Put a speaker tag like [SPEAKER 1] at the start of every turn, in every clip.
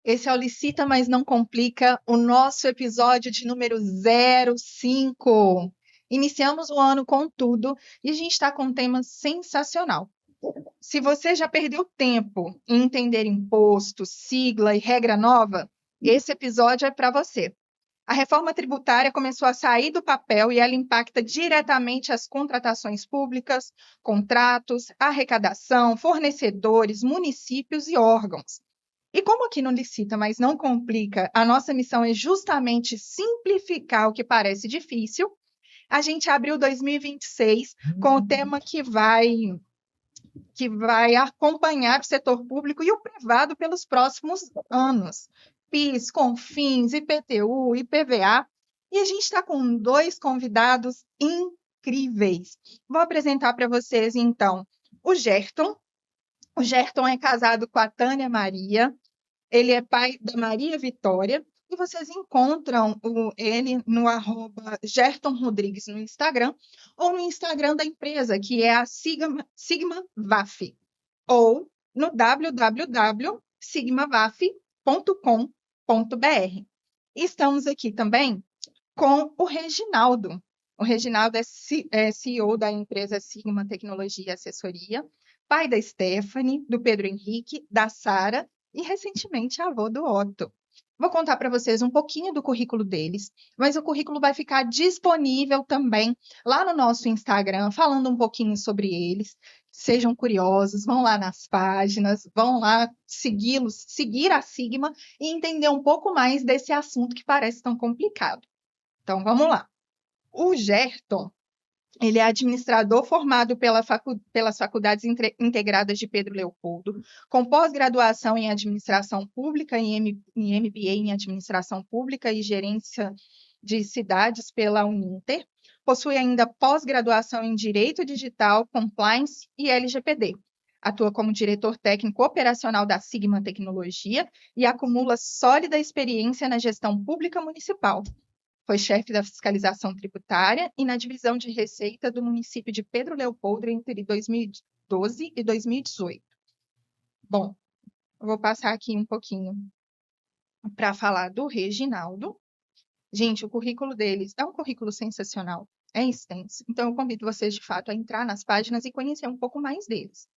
[SPEAKER 1] Esse é o Licita, mas não complica, o nosso episódio de número 05. Iniciamos o ano com tudo e a gente está com um tema sensacional. Se você já perdeu tempo em entender imposto, sigla e regra nova, esse episódio é para você. A reforma tributária começou a sair do papel e ela impacta diretamente as contratações públicas, contratos, arrecadação, fornecedores, municípios e órgãos. E como aqui não licita, mas não complica, a nossa missão é justamente simplificar o que parece difícil, a gente abriu 2026 com o tema que vai acompanhar o setor público e o privado pelos próximos anos. PIS, CONFINS, IPTU, IPVA. E a gente está com 2 convidados incríveis. Vou apresentar para vocês, então, o Gerton. O Gerton é casado com a Tânia Maria. Ele é pai da Maria Vitória. E vocês encontram ele no @Gerton Rodrigues no Instagram ou no Instagram da empresa, que é a Sigma VAF, ou no www.sigmavaf.com.br. E estamos aqui também com o Reginaldo. O Reginaldo é CEO da empresa Sigma Tecnologia e Assessoria, pai da Stephanie, do Pedro Henrique, da Sara e recentemente avô do Otto. Vou contar para vocês um pouquinho do currículo deles, mas o currículo vai ficar disponível também lá no nosso Instagram, falando um pouquinho sobre eles. Sejam curiosos, vão lá nas páginas, vão lá segui-los, seguir a Sigma e entender um pouco mais desse assunto que parece tão complicado. Então, vamos lá. O Gerton, ele é administrador formado pelas Faculdades Integradas de Pedro Leopoldo, com pós-graduação em Administração Pública e MBA em Administração Pública e Gerência de Cidades pela Uninter. Possui ainda pós-graduação em Direito Digital, Compliance e LGPD. Atua como diretor técnico operacional da Sigma Tecnologia e acumula sólida experiência na gestão pública municipal. Foi chefe da fiscalização tributária e na divisão de receita do município de Pedro Leopoldo entre 2012 e 2018. Bom, eu vou passar aqui um pouquinho para falar do Reginaldo. Gente, o currículo deles é um currículo sensacional, é extenso. Então, eu convido vocês, de fato, a entrar nas páginas e conhecer um pouco mais deles.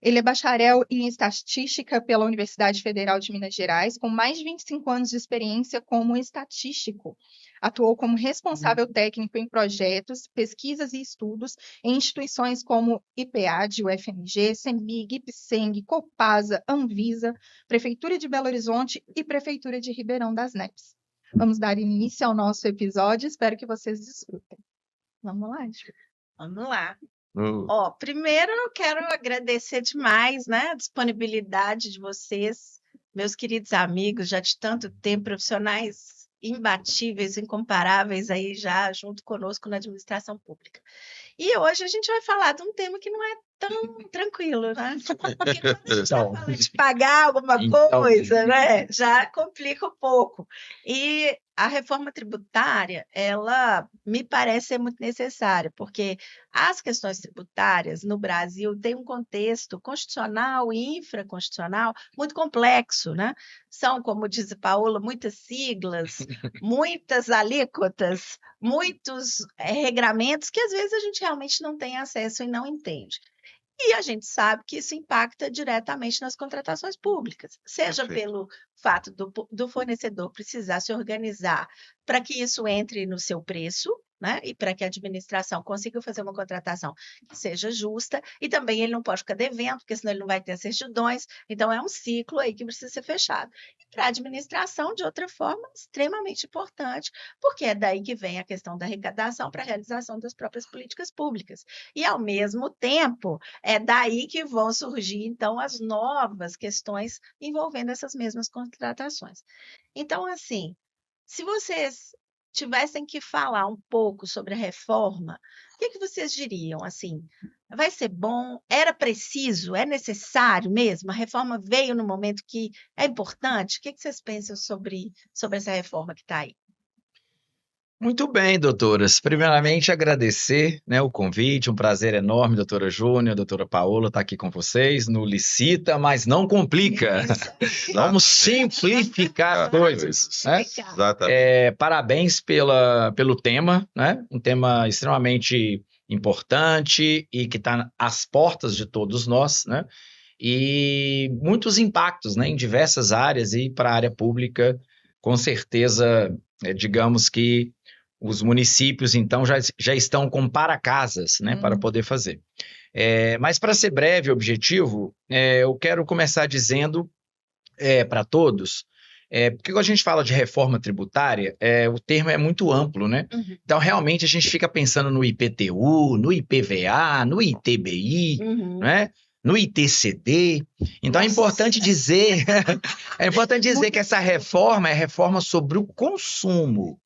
[SPEAKER 1] Ele é bacharel em estatística pela Universidade Federal de Minas Gerais, com mais de 25 anos de experiência como estatístico. Atuou como responsável técnico em projetos, pesquisas e estudos em instituições como IPAD, UFMG, CEMIG, IPSENG, Copasa, Anvisa, Prefeitura de Belo Horizonte e Prefeitura de Ribeirão das Neves. Vamos dar início ao nosso episódio, espero que vocês desfrutem. Vamos lá, Ju.
[SPEAKER 2] Vamos lá. Primeiro eu quero agradecer demais, né, a disponibilidade de vocês, meus queridos amigos, já de tanto tempo, profissionais imbatíveis, incomparáveis aí já junto conosco na administração pública. E hoje a gente vai falar de um tema que não é tão tranquilo, né? Porque quando a gente fala de pagar alguma coisa, né, já complica um pouco. E a reforma tributária, ela me parece ser muito necessária, porque as questões tributárias no Brasil têm um contexto constitucional e infraconstitucional muito complexo, né? São, como diz a Paola, muitas siglas, muitas alíquotas, muitos regramentos que às vezes a gente realmente não tem acesso e não entende. E a gente sabe que isso impacta diretamente nas contratações públicas, seja pelo fato do fornecedor precisar se organizar para que isso entre no seu preço, né? E para que a administração consiga fazer uma contratação que seja justa, e também ele não pode ficar devendo, porque senão ele não vai ter certidões. Então, é um ciclo aí que precisa ser fechado. E para a administração, de outra forma, extremamente importante, porque é daí que vem a questão da arrecadação para a realização das próprias políticas públicas. E, ao mesmo tempo, é daí que vão surgir, então, as novas questões envolvendo essas mesmas contratações. Então, assim, se vocês tivessem que falar um pouco sobre a reforma, o que vocês diriam? Assim, vai ser bom? Era preciso? É necessário mesmo? A reforma veio no momento que é importante? O que vocês pensam sobre essa reforma que está aí?
[SPEAKER 3] Muito bem, doutoras. Primeiramente, agradecer, né, o convite, um prazer enorme, doutora Júnior, doutora Paola, estar aqui com vocês no Licita, mas não complica. Vamos simplificar as coisas, né?
[SPEAKER 2] Exatamente.
[SPEAKER 3] Parabéns pelo tema, né? Um tema extremamente importante e que está às portas de todos nós, né? E muitos impactos, né, em diversas áreas e para a área pública, com certeza, digamos que os municípios, então, já estão com para-casas, né, para poder fazer. Mas, para ser breve e objetivo, eu quero começar dizendo para todos, porque quando a gente fala de reforma tributária, o termo é muito amplo, né?
[SPEAKER 2] Uhum.
[SPEAKER 3] Então, realmente, a gente fica pensando no IPTU, no IPVA, no ITBI,
[SPEAKER 2] Uhum.
[SPEAKER 3] né? No ITCD. Então,
[SPEAKER 2] Nossa.
[SPEAKER 3] é importante dizer que essa reforma é reforma sobre o consumo.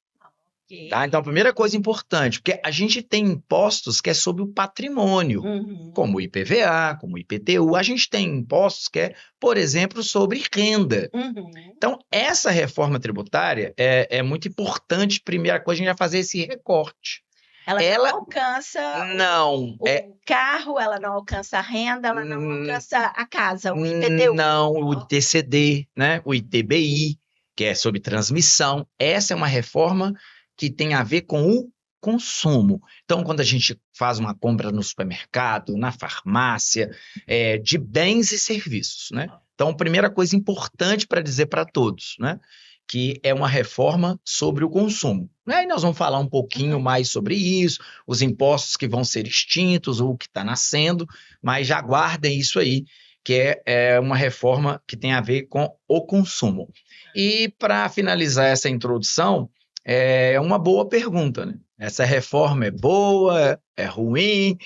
[SPEAKER 2] Ok.
[SPEAKER 3] Tá? Então, a primeira coisa importante, porque a gente tem impostos que é sobre o patrimônio,
[SPEAKER 2] Uhum.
[SPEAKER 3] como o IPVA, como o IPTU. A gente tem impostos que é, por exemplo, sobre renda.
[SPEAKER 2] Uhum.
[SPEAKER 3] Então, essa reforma tributária é muito importante. Primeira coisa, a gente vai fazer esse recorte.
[SPEAKER 2] Ela não alcança
[SPEAKER 3] Não,
[SPEAKER 2] o carro, ela não alcança a renda, ela não alcança a casa, o IPTU.
[SPEAKER 3] Não, o ITCD, né? O ITBI, que é sobre transmissão. Essa é uma reforma que tem a ver com o consumo. Então, quando a gente faz uma compra no supermercado, na farmácia, de bens e serviços, né? Então, primeira coisa importante para dizer para todos, né? Que é uma reforma sobre o consumo. Aí nós vamos falar um pouquinho mais sobre isso, os impostos que vão ser extintos, ou o que está nascendo, mas já guardem isso aí, que é uma reforma que tem a ver com o consumo. E para finalizar essa introdução, é uma boa pergunta, né? Essa reforma é boa, é ruim?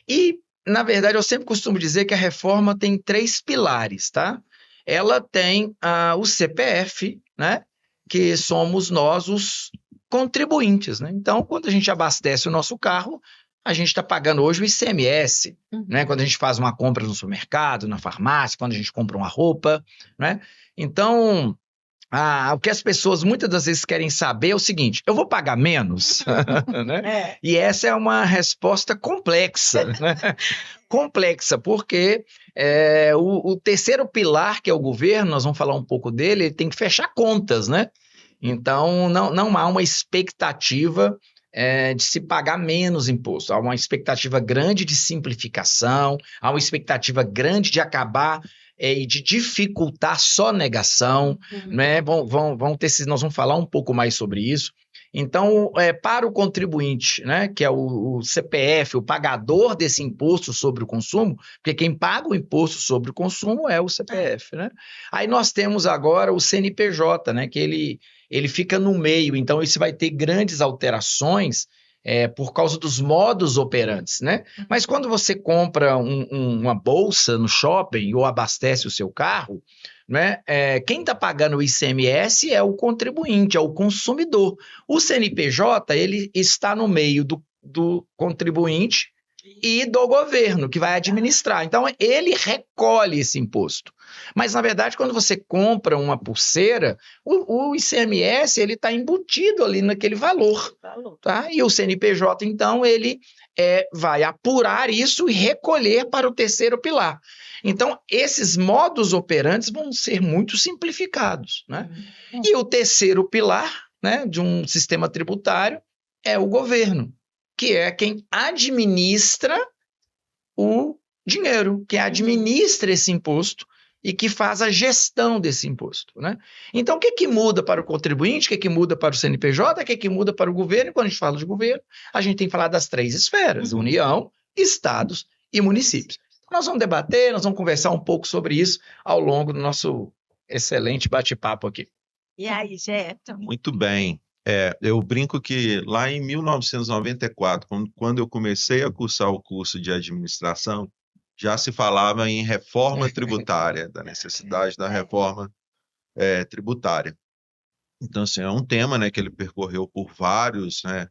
[SPEAKER 3] E, na verdade, eu sempre costumo dizer que a reforma tem 3 pilares, tá? Ela tem o CPF, né? Que somos nós os contribuintes, né? Então, quando a gente abastece o nosso carro, a gente está pagando hoje o ICMS, né? Quando a gente faz uma compra no supermercado, na farmácia, quando a gente compra uma roupa, né? Então, o que as pessoas muitas das vezes querem saber é o seguinte: eu vou pagar menos? Né? E essa é uma resposta complexa, né? Complexa, porque o terceiro pilar, que é o governo, nós vamos falar um pouco dele, ele tem que fechar contas, né? Então, não há uma expectativa de se pagar menos imposto. Há uma expectativa grande de simplificação, há uma expectativa grande de acabar e de dificultar sonegação, né? Nós vamos falar um pouco mais sobre isso. Então, para o contribuinte, né, que é o CPF, o pagador desse imposto sobre o consumo, porque quem paga o imposto sobre o consumo é o CPF, né? Aí nós temos agora o CNPJ, né, que ele fica no meio, então isso vai ter grandes alterações por causa dos modos operantes, né? Mas quando você compra uma bolsa no shopping ou abastece o seu carro, né, quem está pagando o ICMS é o contribuinte, é o consumidor. O CNPJ, ele está no meio do contribuinte e do governo, que vai administrar. Então, ele recolhe esse imposto. Mas, na verdade, quando você compra uma pulseira, o ICMS está embutido ali naquele valor. Tá? E o CNPJ, então, ele vai apurar isso e recolher para o terceiro pilar. Então, esses modos operantes vão ser muito simplificados, né? E o terceiro pilar, né, de um sistema tributário é o governo, que é quem administra o dinheiro, que administra esse imposto e que faz a gestão desse imposto, né? Então, o que muda para o contribuinte, o que muda para o CNPJ, o que muda para o governo? E quando a gente fala de governo, a gente tem que falar das 3 esferas, União, Estados e municípios. Nós vamos debater, nós vamos conversar um pouco sobre isso ao longo do nosso excelente bate-papo aqui.
[SPEAKER 2] E aí, Gerton?
[SPEAKER 4] Muito bem. Eu brinco que lá em 1994, quando eu comecei a cursar o curso de administração, já se falava em reforma tributária, da necessidade da reforma tributária. Então, assim, é um tema, né, que ele percorreu por vários, né,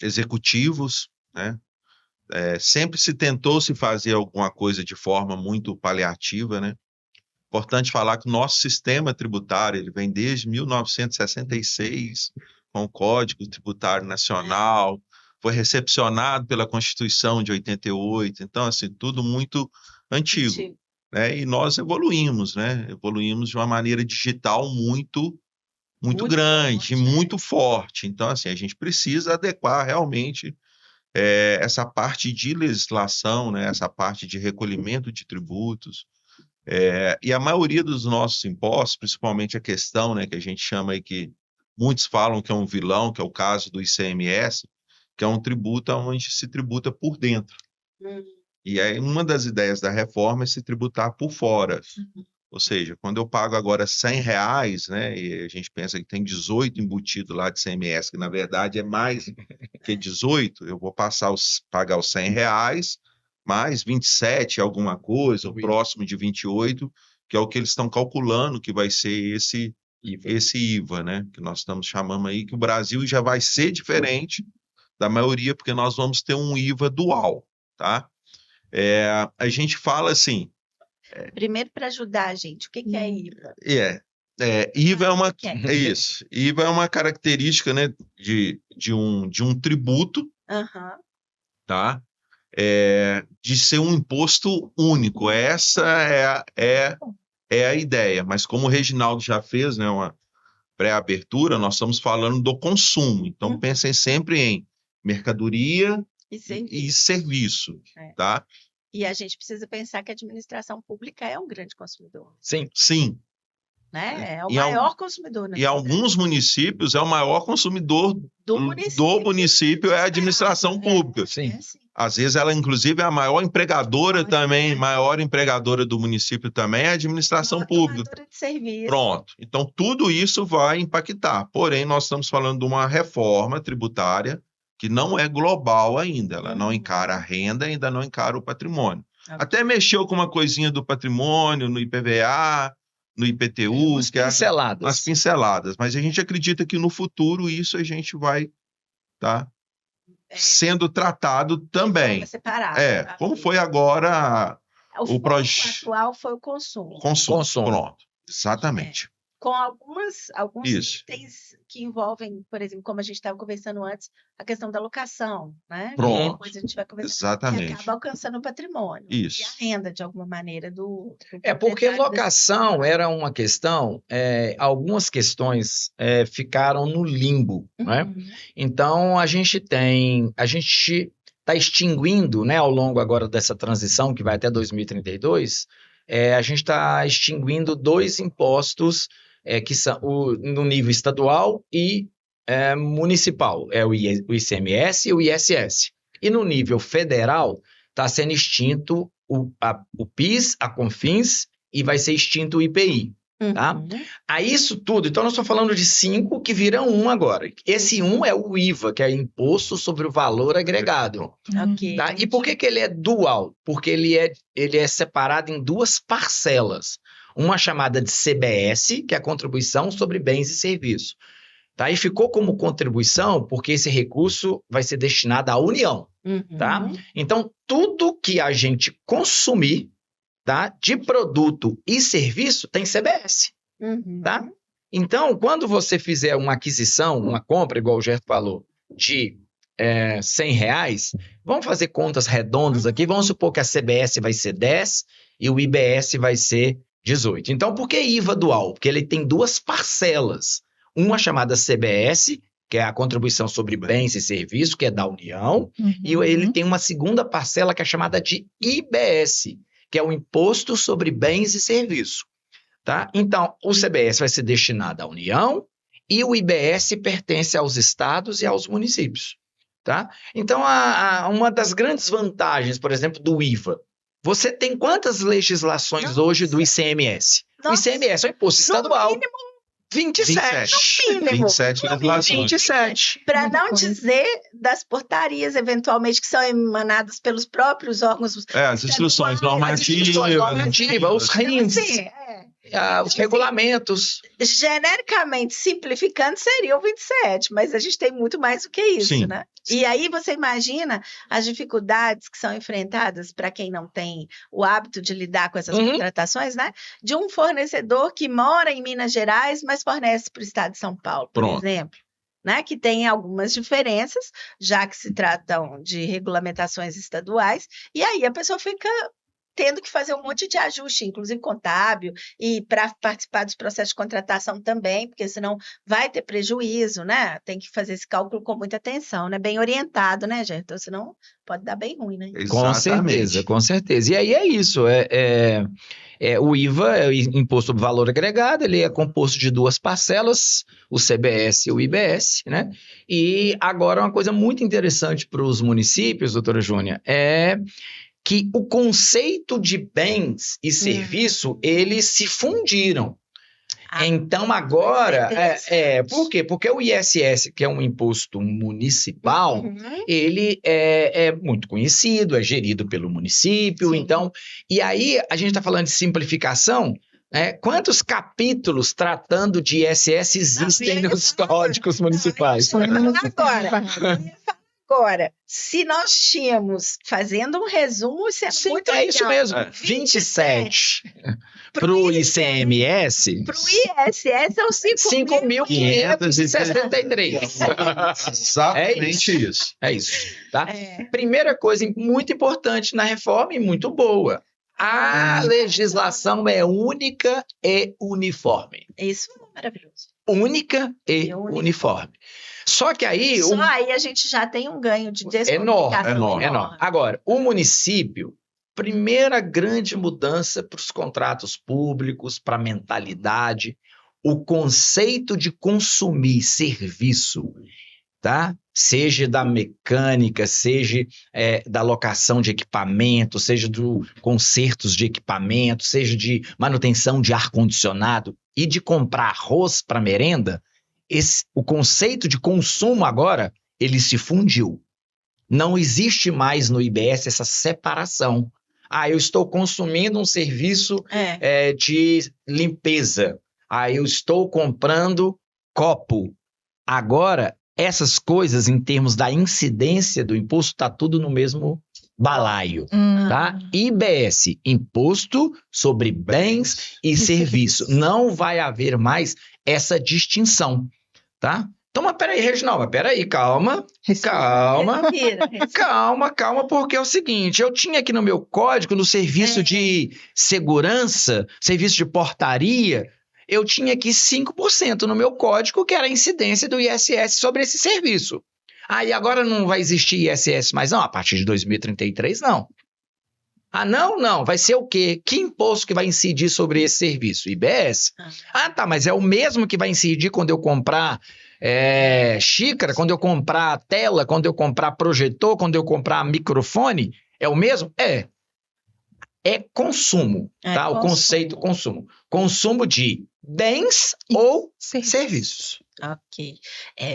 [SPEAKER 4] executivos, né? Sempre se tentou se fazer alguma coisa de forma muito paliativa, né? Importante falar que o nosso sistema tributário ele vem desde 1966, com o Código Tributário Nacional, foi recepcionado pela Constituição de 88, então, assim, tudo muito antigo, né? E nós evoluímos, né? Evoluímos de uma maneira digital muito grande,
[SPEAKER 2] forte,
[SPEAKER 4] muito forte. Então, assim, a gente precisa adequar realmente essa parte de legislação, né? Essa parte de recolhimento de tributos. E a maioria dos nossos impostos, principalmente a questão, né, que a gente chama aí, que muitos falam que é um vilão, que é o caso do ICMS, que é um tributo onde se tributa por dentro. E aí uma das ideias da reforma é se tributar por fora. Ou seja, quando eu pago agora R$100, né, e a gente pensa que tem 18 embutido lá de ICMS, que na verdade é mais que 18, eu vou pagar os R$100, mais 27 alguma coisa, o próximo de 28, que é o que eles estão calculando que vai ser esse IVA, né? Que nós estamos chamando aí, que o Brasil já vai ser diferente da maioria, porque nós vamos ter um IVA dual, tá? A gente fala assim...
[SPEAKER 2] Primeiro, para ajudar a gente, o que é IVA?
[SPEAKER 4] IVA IVA é uma característica, né, de um tributo, tá? De ser um imposto único. Essa é a ideia. Mas como o Reginaldo já fez, né, uma pré-abertura, nós estamos falando do consumo. Então, pensem sempre em mercadoria e serviço, tá?
[SPEAKER 2] E a gente precisa pensar que a administração pública é um grande consumidor.
[SPEAKER 4] Sim.
[SPEAKER 2] Né? É o maior consumidor.
[SPEAKER 4] E alguns municípios é o maior consumidor do município é a administração pública.
[SPEAKER 3] Sim.
[SPEAKER 4] Às vezes ela, inclusive, é a maior empregadora também, maior empregadora do município também é a administração pública.
[SPEAKER 2] De serviço.
[SPEAKER 4] Pronto. Então, tudo isso vai impactar. Porém, nós estamos falando de uma reforma tributária que não é global ainda. Ela não encara a renda, ainda não encara o patrimônio. Até mexeu com uma coisinha do patrimônio, no IPVA, no IPTU,
[SPEAKER 3] as pinceladas.
[SPEAKER 4] As pinceladas. Mas a gente acredita que no futuro isso a gente vai sendo tratado também. Como foi agora
[SPEAKER 2] o projeto atual foi o consumo.
[SPEAKER 4] Consumo. Pronto. Exatamente.
[SPEAKER 2] Com alguns itens que envolvem, por exemplo, como a gente estava conversando antes, a questão da locação, né?
[SPEAKER 4] Pronto.
[SPEAKER 2] Depois a gente vai conversar.
[SPEAKER 4] Exatamente.
[SPEAKER 2] Que acaba alcançando o patrimônio.
[SPEAKER 4] Isso.
[SPEAKER 2] E a renda, de alguma maneira, do
[SPEAKER 3] porque locação era uma questão, algumas questões ficaram no limbo, né? Então, a gente está extinguindo, né, ao longo agora dessa transição, que vai até 2032, a gente está extinguindo 2 impostos que são no nível estadual e municipal, o ICMS e o ISS. E no nível federal está sendo extinto o PIS, a CONFINS e vai ser extinto o IPI. Tá? A isso tudo, então nós estamos falando de 5 que viram 1 agora. Esse 1 é o IVA, que é Imposto sobre o Valor Agregado. Tá? E por que ele é dual? Porque ele é separado em 2 parcelas. Uma chamada de CBS, que é a Contribuição sobre Bens e Serviços. Tá? E ficou como contribuição porque esse recurso vai ser destinado à União. Tá? Então, tudo que a gente consumir, tá, de produto e serviço tem CBS. Tá? Então, quando você fizer uma aquisição, uma compra, igual o Gerto falou, de R$100, vamos fazer contas redondas aqui, vamos supor que a CBS vai ser 10 e o IBS vai ser 18. Então, por que IVA dual? Porque ele tem 2 parcelas. Uma chamada CBS, que é a Contribuição sobre Bens e Serviços, que é da União, e ele tem uma segunda parcela que é chamada de IBS, que é o Imposto sobre Bens e Serviços. Tá? Então, o CBS vai ser destinado à União e o IBS pertence aos estados e aos municípios. Tá? Então, uma das grandes vantagens, por exemplo, do IVA, você tem quantas legislações hoje do ICMS? O ICMS é o imposto estadual.
[SPEAKER 2] No mínimo
[SPEAKER 3] 27.
[SPEAKER 2] No mínimo.
[SPEAKER 4] 27 legislações.
[SPEAKER 3] 27.
[SPEAKER 2] Para não dizer das portarias, eventualmente, que são emanadas pelos próprios órgãos.
[SPEAKER 4] As instruções normativas.
[SPEAKER 3] Os RINs. Os regulamentos.
[SPEAKER 2] Genericamente, simplificando, seriam 27, mas a gente tem muito mais do que isso,
[SPEAKER 4] Sim.
[SPEAKER 2] né? E aí você imagina as dificuldades que são enfrentadas para quem não tem o hábito de lidar com essas contratações, né? De um fornecedor que mora em Minas Gerais, mas fornece para o estado de São Paulo, por exemplo. né, que tem algumas diferenças, já que se tratam de regulamentações estaduais, e aí a pessoa fica tendo que fazer um monte de ajuste, inclusive contábil, e para participar dos processos de contratação também, porque senão vai ter prejuízo, né? Tem que fazer esse cálculo com muita atenção, né? Bem orientado, né, gente? Então, senão pode dar bem ruim, né?
[SPEAKER 3] Com certeza, com certeza. E aí é isso, o IVA, é o Imposto sobre Valor Agregado, ele é composto de duas parcelas, o CBS e o IBS, né? E agora uma coisa muito interessante para os municípios, doutora Júnia, é que o conceito de bens e serviço, eles se fundiram. Então, agora, por quê? Porque o ISS, que é um imposto municipal, ele é muito conhecido, é gerido pelo município,
[SPEAKER 2] Sim.
[SPEAKER 3] então, e aí a gente está falando de simplificação, quantos capítulos tratando de ISS existem nos códigos municipais?
[SPEAKER 2] Agora, se nós tínhamos, fazendo um resumo, isso é muito legal.
[SPEAKER 3] Isso mesmo, 27 para o ICMS.
[SPEAKER 2] Para o ISS são
[SPEAKER 3] 5.563.
[SPEAKER 4] Exatamente isso.
[SPEAKER 3] É isso, tá? Primeira coisa muito importante na reforma e muito boa. A legislação é única e uniforme.
[SPEAKER 2] Isso é maravilhoso.
[SPEAKER 3] Única e uniforme. Só que aí...
[SPEAKER 2] aí a gente já tem um ganho de descomplicação
[SPEAKER 3] enorme. Agora, o município, primeira grande mudança para os contratos públicos, para a mentalidade, o conceito de consumir serviço, tá? Seja da mecânica, seja da locação de equipamento, seja do consertos de equipamento, seja de manutenção de ar-condicionado e de comprar arroz para merenda, o conceito de consumo agora, ele se fundiu. Não existe mais no IBS essa separação. Eu estou consumindo um serviço de limpeza. Eu estou comprando copo. Agora, essas coisas, em termos da incidência do imposto, está tudo no mesmo balaio. Tá? IBS, Imposto sobre Bens e Serviços. Não vai haver mais essa distinção. Tá? Então, mas peraí, Reginaldo, calma, porque é o seguinte, eu tinha aqui no meu código, no serviço de segurança, serviço de portaria, eu tinha aqui 5% no meu código, que era a incidência do ISS sobre esse serviço. E agora não vai existir ISS mais não? A partir de 2033, não. Não, vai ser o quê? Que imposto que vai incidir sobre esse serviço? IBS? Tá, mas é o mesmo que vai incidir quando eu comprar xícara, quando eu comprar tela, quando eu comprar projetor, quando eu comprar microfone? É o mesmo? É consumo, tá? O conceito consumo. Consumo de bens ou serviços.
[SPEAKER 2] Ok.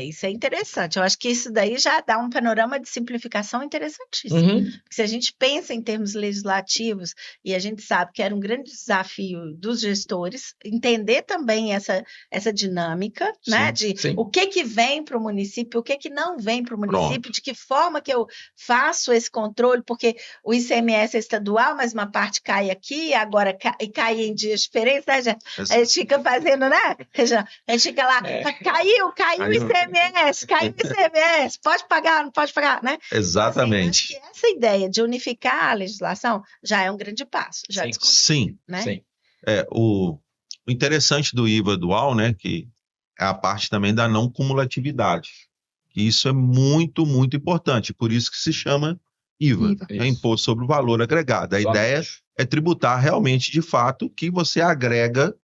[SPEAKER 2] Isso é interessante. Eu acho que isso daí já dá um panorama de simplificação interessantíssimo. Porque se a gente pensa em termos legislativos, e a gente sabe que era um grande desafio dos gestores, entender também essa dinâmica, né? O que vem para o município, o que não vem para o município, de que forma que eu faço esse controle, porque o ICMS é estadual, mas uma parte cai aqui, agora cai em dias diferentes, né? A gente fica fazendo, né? A gente fica lá... Caiu o ICMS, pode pagar, não pode pagar, né?
[SPEAKER 4] Exatamente.
[SPEAKER 2] Assim, acho que essa ideia de unificar a legislação já é um grande passo.
[SPEAKER 4] Sim.
[SPEAKER 2] Né?
[SPEAKER 4] O interessante do IVA dual, né, que é a parte também da não cumulatividade. Isso é muito, muito importante, por isso que se chama IVA, é Imposto sobre o Valor Agregado. A ideia é tributar realmente, de fato, o que você agrega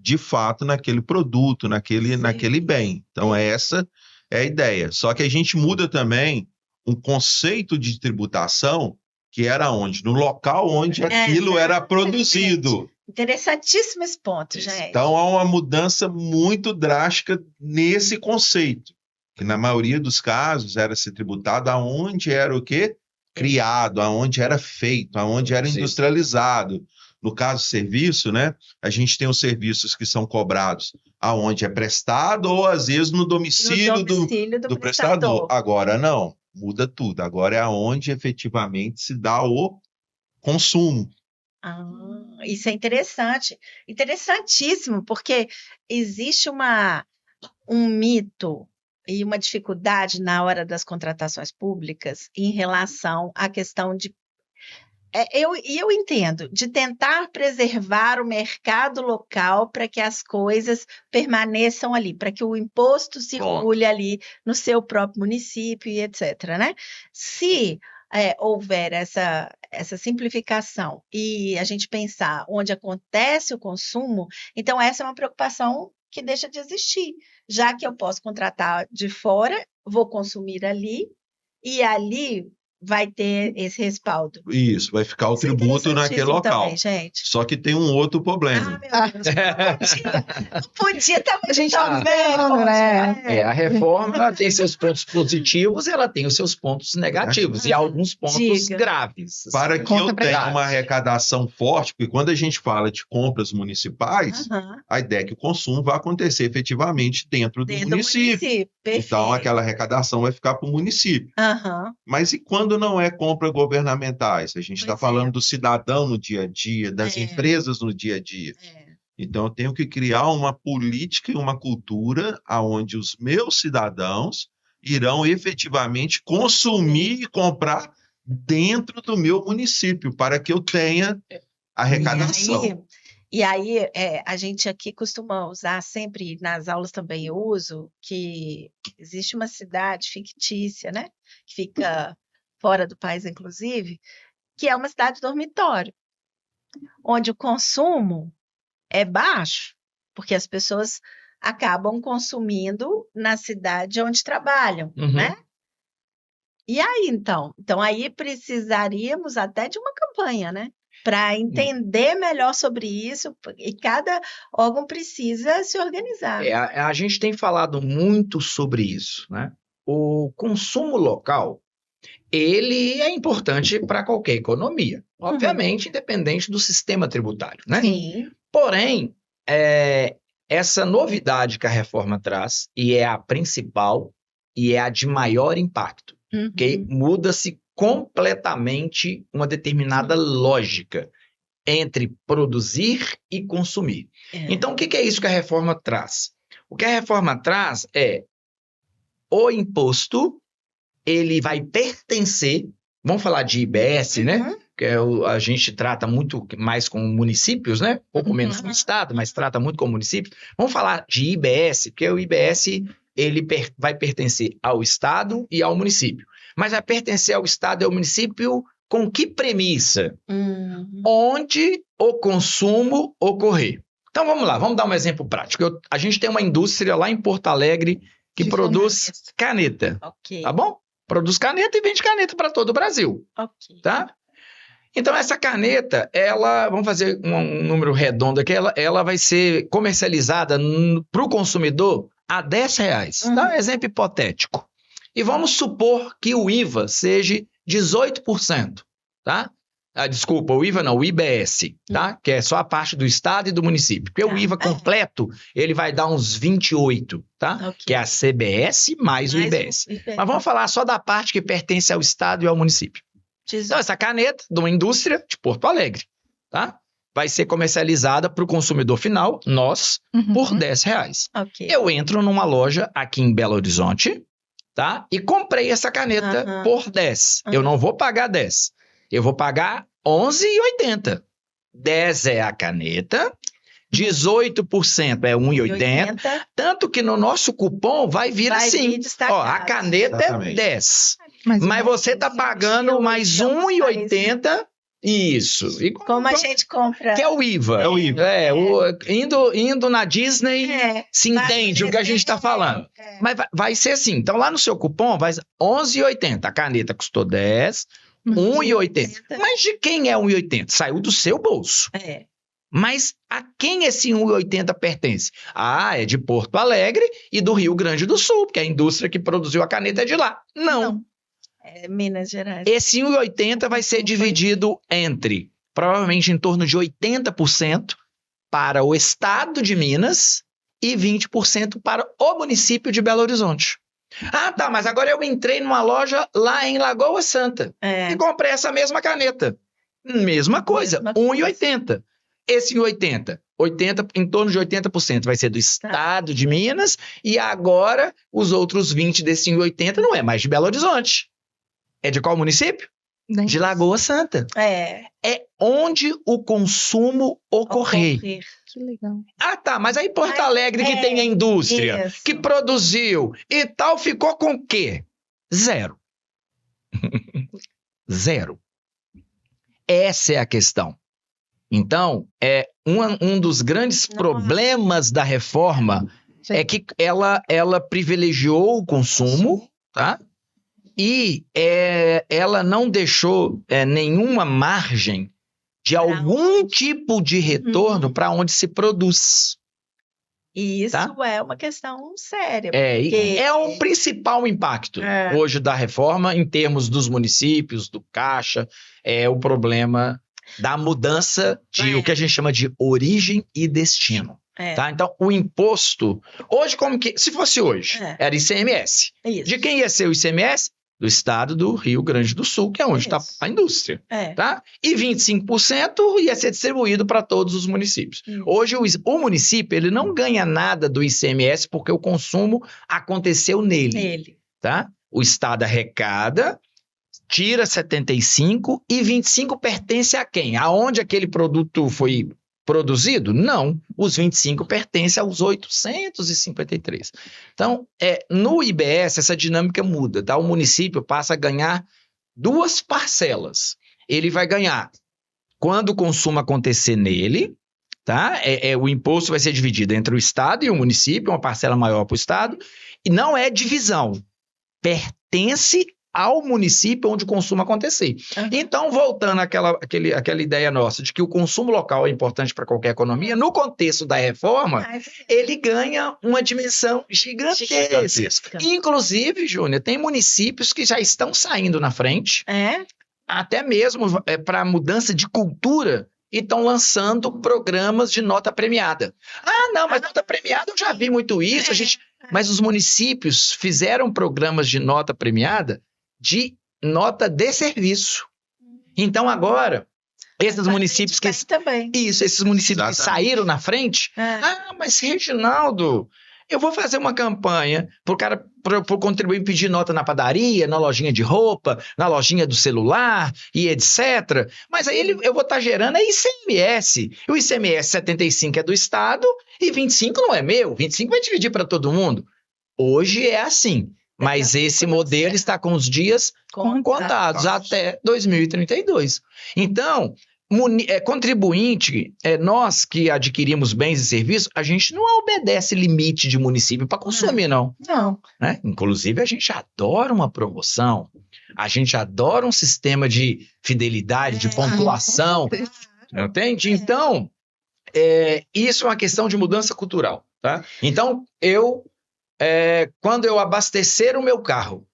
[SPEAKER 4] de fato naquele produto, naquele bem. Então, essa é a ideia. Só que a gente muda também um conceito de tributação que era onde? No local onde aquilo era produzido.
[SPEAKER 2] Interessantíssimo esse ponto, gente.
[SPEAKER 4] Então, há uma mudança muito drástica nesse conceito, que na maioria dos casos era se tributado aonde era o quê? Criado, aonde era feito, aonde era industrializado. No caso serviço, né, a gente tem os serviços que são cobrados aonde é prestado ou, às vezes, no domicílio do prestador. Agora, não. Muda tudo. Agora é aonde efetivamente se dá o consumo.
[SPEAKER 2] Isso é interessante. Interessantíssimo, porque existe um mito e uma dificuldade na hora das contratações públicas em relação à questão de eu entendo, de tentar preservar o mercado local para que as coisas permaneçam ali, para que o imposto circule ali no seu próprio município e etc, né? Se houver essa simplificação e a gente pensar onde acontece o consumo, então essa é uma preocupação que deixa de existir, já que eu posso contratar de fora, vou consumir ali, e ali vai ter esse respaldo.
[SPEAKER 4] Isso, vai ficar o tributo naquele local.
[SPEAKER 2] Também, gente.
[SPEAKER 4] Só que tem um outro problema.
[SPEAKER 2] Ah, meu Deus, não podia estar
[SPEAKER 1] A gente tá vendo, né?
[SPEAKER 3] A reforma tem seus pontos positivos e ela tem os seus pontos negativos, e alguns pontos graves.
[SPEAKER 4] Para que eu tenha uma arrecadação forte, porque quando a gente fala de compras municipais, a ideia é que o consumo vai acontecer efetivamente dentro do município. Então, aquela arrecadação vai ficar para o município. Mas e quando não é compra governamentais? A gente está falando do cidadão no dia a dia, das empresas no dia a dia. Então, eu tenho que criar uma política e uma cultura onde os meus cidadãos irão efetivamente consumir e comprar dentro do meu município, para que eu tenha arrecadação.
[SPEAKER 2] E aí, a gente aqui costuma usar sempre, nas aulas também eu uso, que existe uma cidade fictícia, né? Que fica fora do país, inclusive, que é uma cidade dormitório, onde o consumo é baixo, porque as pessoas acabam consumindo na cidade onde trabalham, né? E aí, então? Então, aí precisaríamos até de uma campanha, né? Para entender melhor sobre isso, e cada órgão precisa se organizar.
[SPEAKER 3] A gente tem falado muito sobre isso, né? O consumo local, ele é importante para qualquer economia, obviamente, independente do sistema tributário, né?
[SPEAKER 2] Sim.
[SPEAKER 3] Porém, essa novidade que a reforma traz, e é a principal, e é a de maior impacto, que muda-se completamente uma determinada lógica entre produzir e consumir. Então, o que é isso que a reforma traz? O que a reforma traz é o imposto, ele vai pertencer, vamos falar de IBS, né? Que a gente trata muito mais com municípios, né? Pouco menos com o Estado, mas trata muito com municípios. Vamos falar de IBS, porque o IBS ele vai pertencer ao Estado e ao município. Mas vai pertencer ao Estado e ao município com que premissa? Onde o consumo ocorrer. Então vamos lá, vamos dar um exemplo prático. A gente tem uma indústria lá em Porto Alegre que produz caneta, tá bom? Produz caneta e vende caneta para todo o Brasil, tá? Então essa caneta, vamos fazer um número redondo aqui, ela vai ser comercializada para o consumidor a R$10. Dá um exemplo hipotético. E vamos supor que o IVA seja 18%, tá? Desculpa, o IVA não, o IBS, tá? Que é só a parte do Estado e do município. Porque o IVA completo, ele vai dar uns 28%, tá? Que é a CBS mais o IBS. Mas vamos falar só da parte que pertence ao Estado e ao município. Então, essa caneta de uma indústria de Porto Alegre, tá? Vai ser comercializada para o consumidor final, nós, por R$10. Eu entro numa loja aqui em Belo Horizonte, tá? E comprei essa caneta por 10. Eu não vou pagar 10. Eu vou pagar R$11,80. 10 é a caneta, 18% é R$1,80. Tanto que no nosso cupom vai vir assim. Ó, a caneta é 10. Mas você está pagando mais R$1,80. Isso. E
[SPEAKER 2] como a gente compra.
[SPEAKER 3] Que é o IVA.
[SPEAKER 4] É o IVA.
[SPEAKER 3] Indo na Disney, se entende o que a gente está falando. Mas vai ser assim. Então, lá no seu cupom, vai R$11,80. A caneta custou 10, R$1,80. Mas de quem é R$1,80? Saiu do seu bolso. Mas a quem esse R$1,80 pertence? É de Porto Alegre e do Rio Grande do Sul, porque a indústria que produziu a caneta é de lá. Não.
[SPEAKER 2] Minas Gerais.
[SPEAKER 3] Esse R$1,80 vai ser dividido entre, provavelmente em torno de 80% para o estado de Minas e 20% para o município de Belo Horizonte. Tá, mas agora eu entrei numa loja lá em Lagoa Santa e comprei essa mesma caneta. Mesma coisa, R$1,80. esse em 80%. Em torno de 80% vai ser do estado de Minas, e agora os outros 20% desse em 80% não é mais de Belo Horizonte. É de qual município? De Lagoa Santa.
[SPEAKER 2] É
[SPEAKER 3] onde o consumo ocorrer.
[SPEAKER 1] Que legal.
[SPEAKER 3] Ah, tá, mas aí Porto Alegre, que tem a indústria, que produziu e tal, ficou com o quê? Zero. Zero. Essa é a questão. Então, um dos grandes problemas da reforma é que ela privilegiou o consumo, tá? E ela não deixou nenhuma margem de algum tipo de retorno para onde se produz.
[SPEAKER 2] E isso
[SPEAKER 3] tá?
[SPEAKER 2] é uma questão séria.
[SPEAKER 3] É o principal impacto hoje da reforma em termos dos municípios, do Caixa, é o problema da mudança de o que a gente chama de origem e destino. Tá? Então, o imposto, hoje se fosse hoje, era ICMS.
[SPEAKER 2] Isso.
[SPEAKER 3] De quem ia ser o ICMS? Do estado do Rio Grande do Sul, que é onde está a indústria. Tá? E 25% ia ser distribuído para todos os municípios. Hoje, o município ele não ganha nada do ICMS porque o consumo aconteceu nele. Tá? O estado arrecada, tira 75% e 25% pertence a quem? Aonde aquele produto foi produzido? Não. Os 25% pertencem aos 853. Então, no IBS, essa dinâmica muda. Tá? O município passa a ganhar duas parcelas. Ele vai ganhar quando o consumo acontecer nele, tá? O imposto vai ser dividido entre o estado e o município, uma parcela maior para o estado, e não é divisão. Pertence ao município onde o consumo acontecer. Então, voltando àquela ideia nossa de que o consumo local é importante para qualquer economia, no contexto da reforma, ele ganha uma dimensão gigantesca. Inclusive, Júnior, tem municípios que já estão saindo na frente, até mesmo para mudança de cultura, e estão lançando programas de nota premiada. Ah, não, mas nota premiada eu já vi muito isso. Mas os municípios fizeram programas de nota premiada de nota de serviço. Então, agora, esses municípios que... esses municípios que saíram na frente... mas Reginaldo, eu vou fazer uma campanha para o contribuinte pedir nota na padaria, na lojinha de roupa, na lojinha do celular e etc. Mas aí eu vou estar gerando ICMS. O ICMS 75% é do Estado e 25% não é meu. 25% vai dividir para todo mundo. Hoje é assim. Mas esse modelo está com os dias contados até 2032. Então, contribuinte, nós que adquirimos bens e serviços, a gente não obedece limite de município para consumir, não. Né? Inclusive, a gente adora uma promoção, a gente adora um sistema de fidelidade, de pontuação. Entende? Então, isso é uma questão de mudança cultural. Tá? Então, quando eu abastecer o meu carro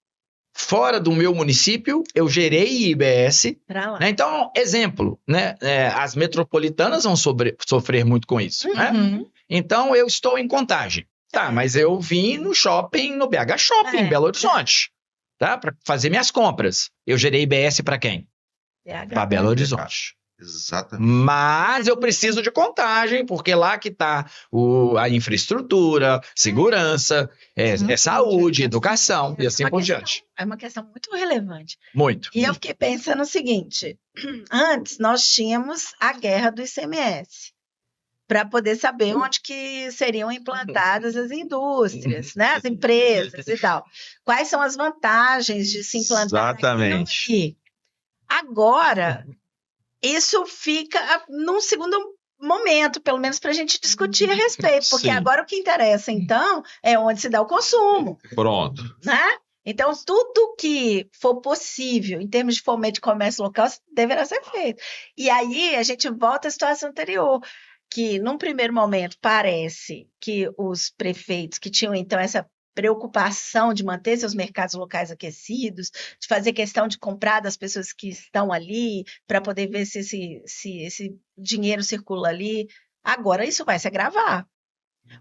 [SPEAKER 3] fora do meu município, eu gerei IBS. Né? Então, exemplo, né? As metropolitanas vão sofrer muito com isso. Né? Então, eu estou em Contagem. Tá, mas eu vim no shopping, no BH Shopping, em Belo Horizonte, tá? Para fazer minhas compras. Eu gerei IBS para quem? Para Belo Horizonte.
[SPEAKER 4] Exatamente.
[SPEAKER 3] Mas eu preciso de Contagem, porque lá que está a infraestrutura, segurança, saúde, educação e assim por diante.
[SPEAKER 2] É uma questão muito relevante.
[SPEAKER 3] Muito.
[SPEAKER 2] E eu fiquei pensando o seguinte, antes nós tínhamos a guerra do ICMS, para poder saber onde que seriam implantadas as indústrias, né? As empresas e tal. Quais são as vantagens de se implantar aqui? Agora... isso fica num segundo momento, pelo menos para a gente discutir a respeito, porque agora o que interessa, então, é onde se dá o consumo.
[SPEAKER 4] Pronto.
[SPEAKER 2] Né? Então, tudo que for possível, em termos de fomento de comércio local, deverá ser feito. E aí, a gente volta à situação anterior, que, num primeiro momento, parece que os prefeitos que tinham, então, essa preocupação de manter seus mercados locais aquecidos, de fazer questão de comprar das pessoas que estão ali, para poder ver se esse dinheiro circula ali. Agora isso vai se agravar.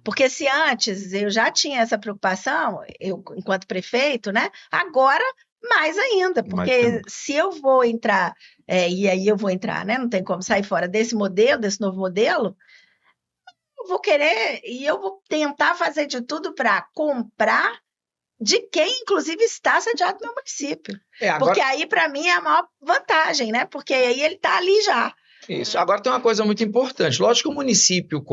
[SPEAKER 2] Porque se antes eu já tinha essa preocupação, eu enquanto prefeito, né? Agora mais ainda, porque se eu vou entrar e aí eu vou entrar, né? Não tem como sair fora desse modelo, desse novo modelo. Eu vou querer e eu vou tentar fazer de tudo para comprar de quem, inclusive, está sediado no meu município. Porque aí, para mim, é a maior vantagem, né? Porque aí ele está ali já.
[SPEAKER 3] Isso. Agora tem uma coisa muito importante. Lógico que o município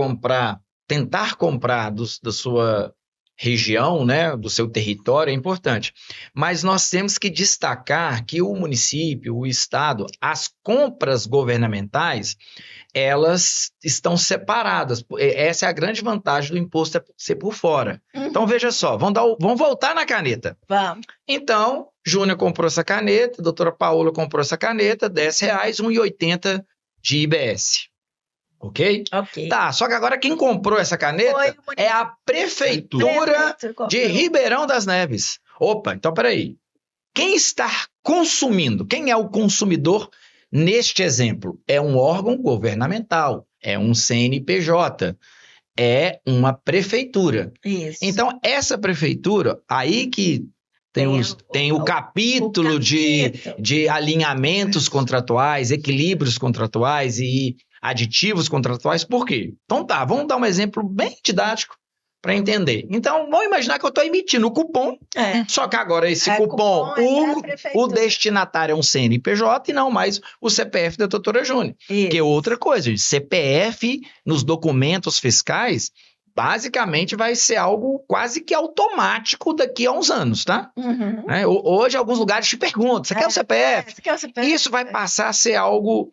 [SPEAKER 3] tentar comprar da sua região, né, do seu território é importante. Mas nós temos que destacar que o município, o estado, as compras governamentais, elas estão separadas. Essa é a grande vantagem do imposto ser por fora. Então, veja só, vamos voltar na caneta.
[SPEAKER 2] Vamos.
[SPEAKER 3] Então, Júnior comprou essa caneta, a doutora Paola comprou essa caneta, R$10, R$1,80 de IBS. Ok?
[SPEAKER 2] Ok.
[SPEAKER 3] Tá, só que agora quem comprou essa caneta é a Prefeitura de Ribeirão das Neves. Opa, então peraí. Quem está consumindo? Quem é o consumidor neste exemplo? É um órgão governamental, é um CNPJ, é uma prefeitura.
[SPEAKER 2] Isso.
[SPEAKER 3] Então, essa prefeitura, aí que tem o capítulo de alinhamentos contratuais, equilíbrios contratuais e aditivos contratuais. Por quê? Então tá, vamos dar um exemplo bem didático para entender. Então, vamos imaginar que eu estou emitindo o cupom, só que agora esse cupom o destinatário é um CNPJ e não mais o CPF da doutora Júnior. Que é outra coisa, gente. CPF nos documentos fiscais, basicamente vai ser algo quase que automático daqui a uns anos, tá? Hoje, alguns lugares te perguntam, você quer o CPF?
[SPEAKER 2] Você quer o CPF?
[SPEAKER 3] Isso vai passar a ser algo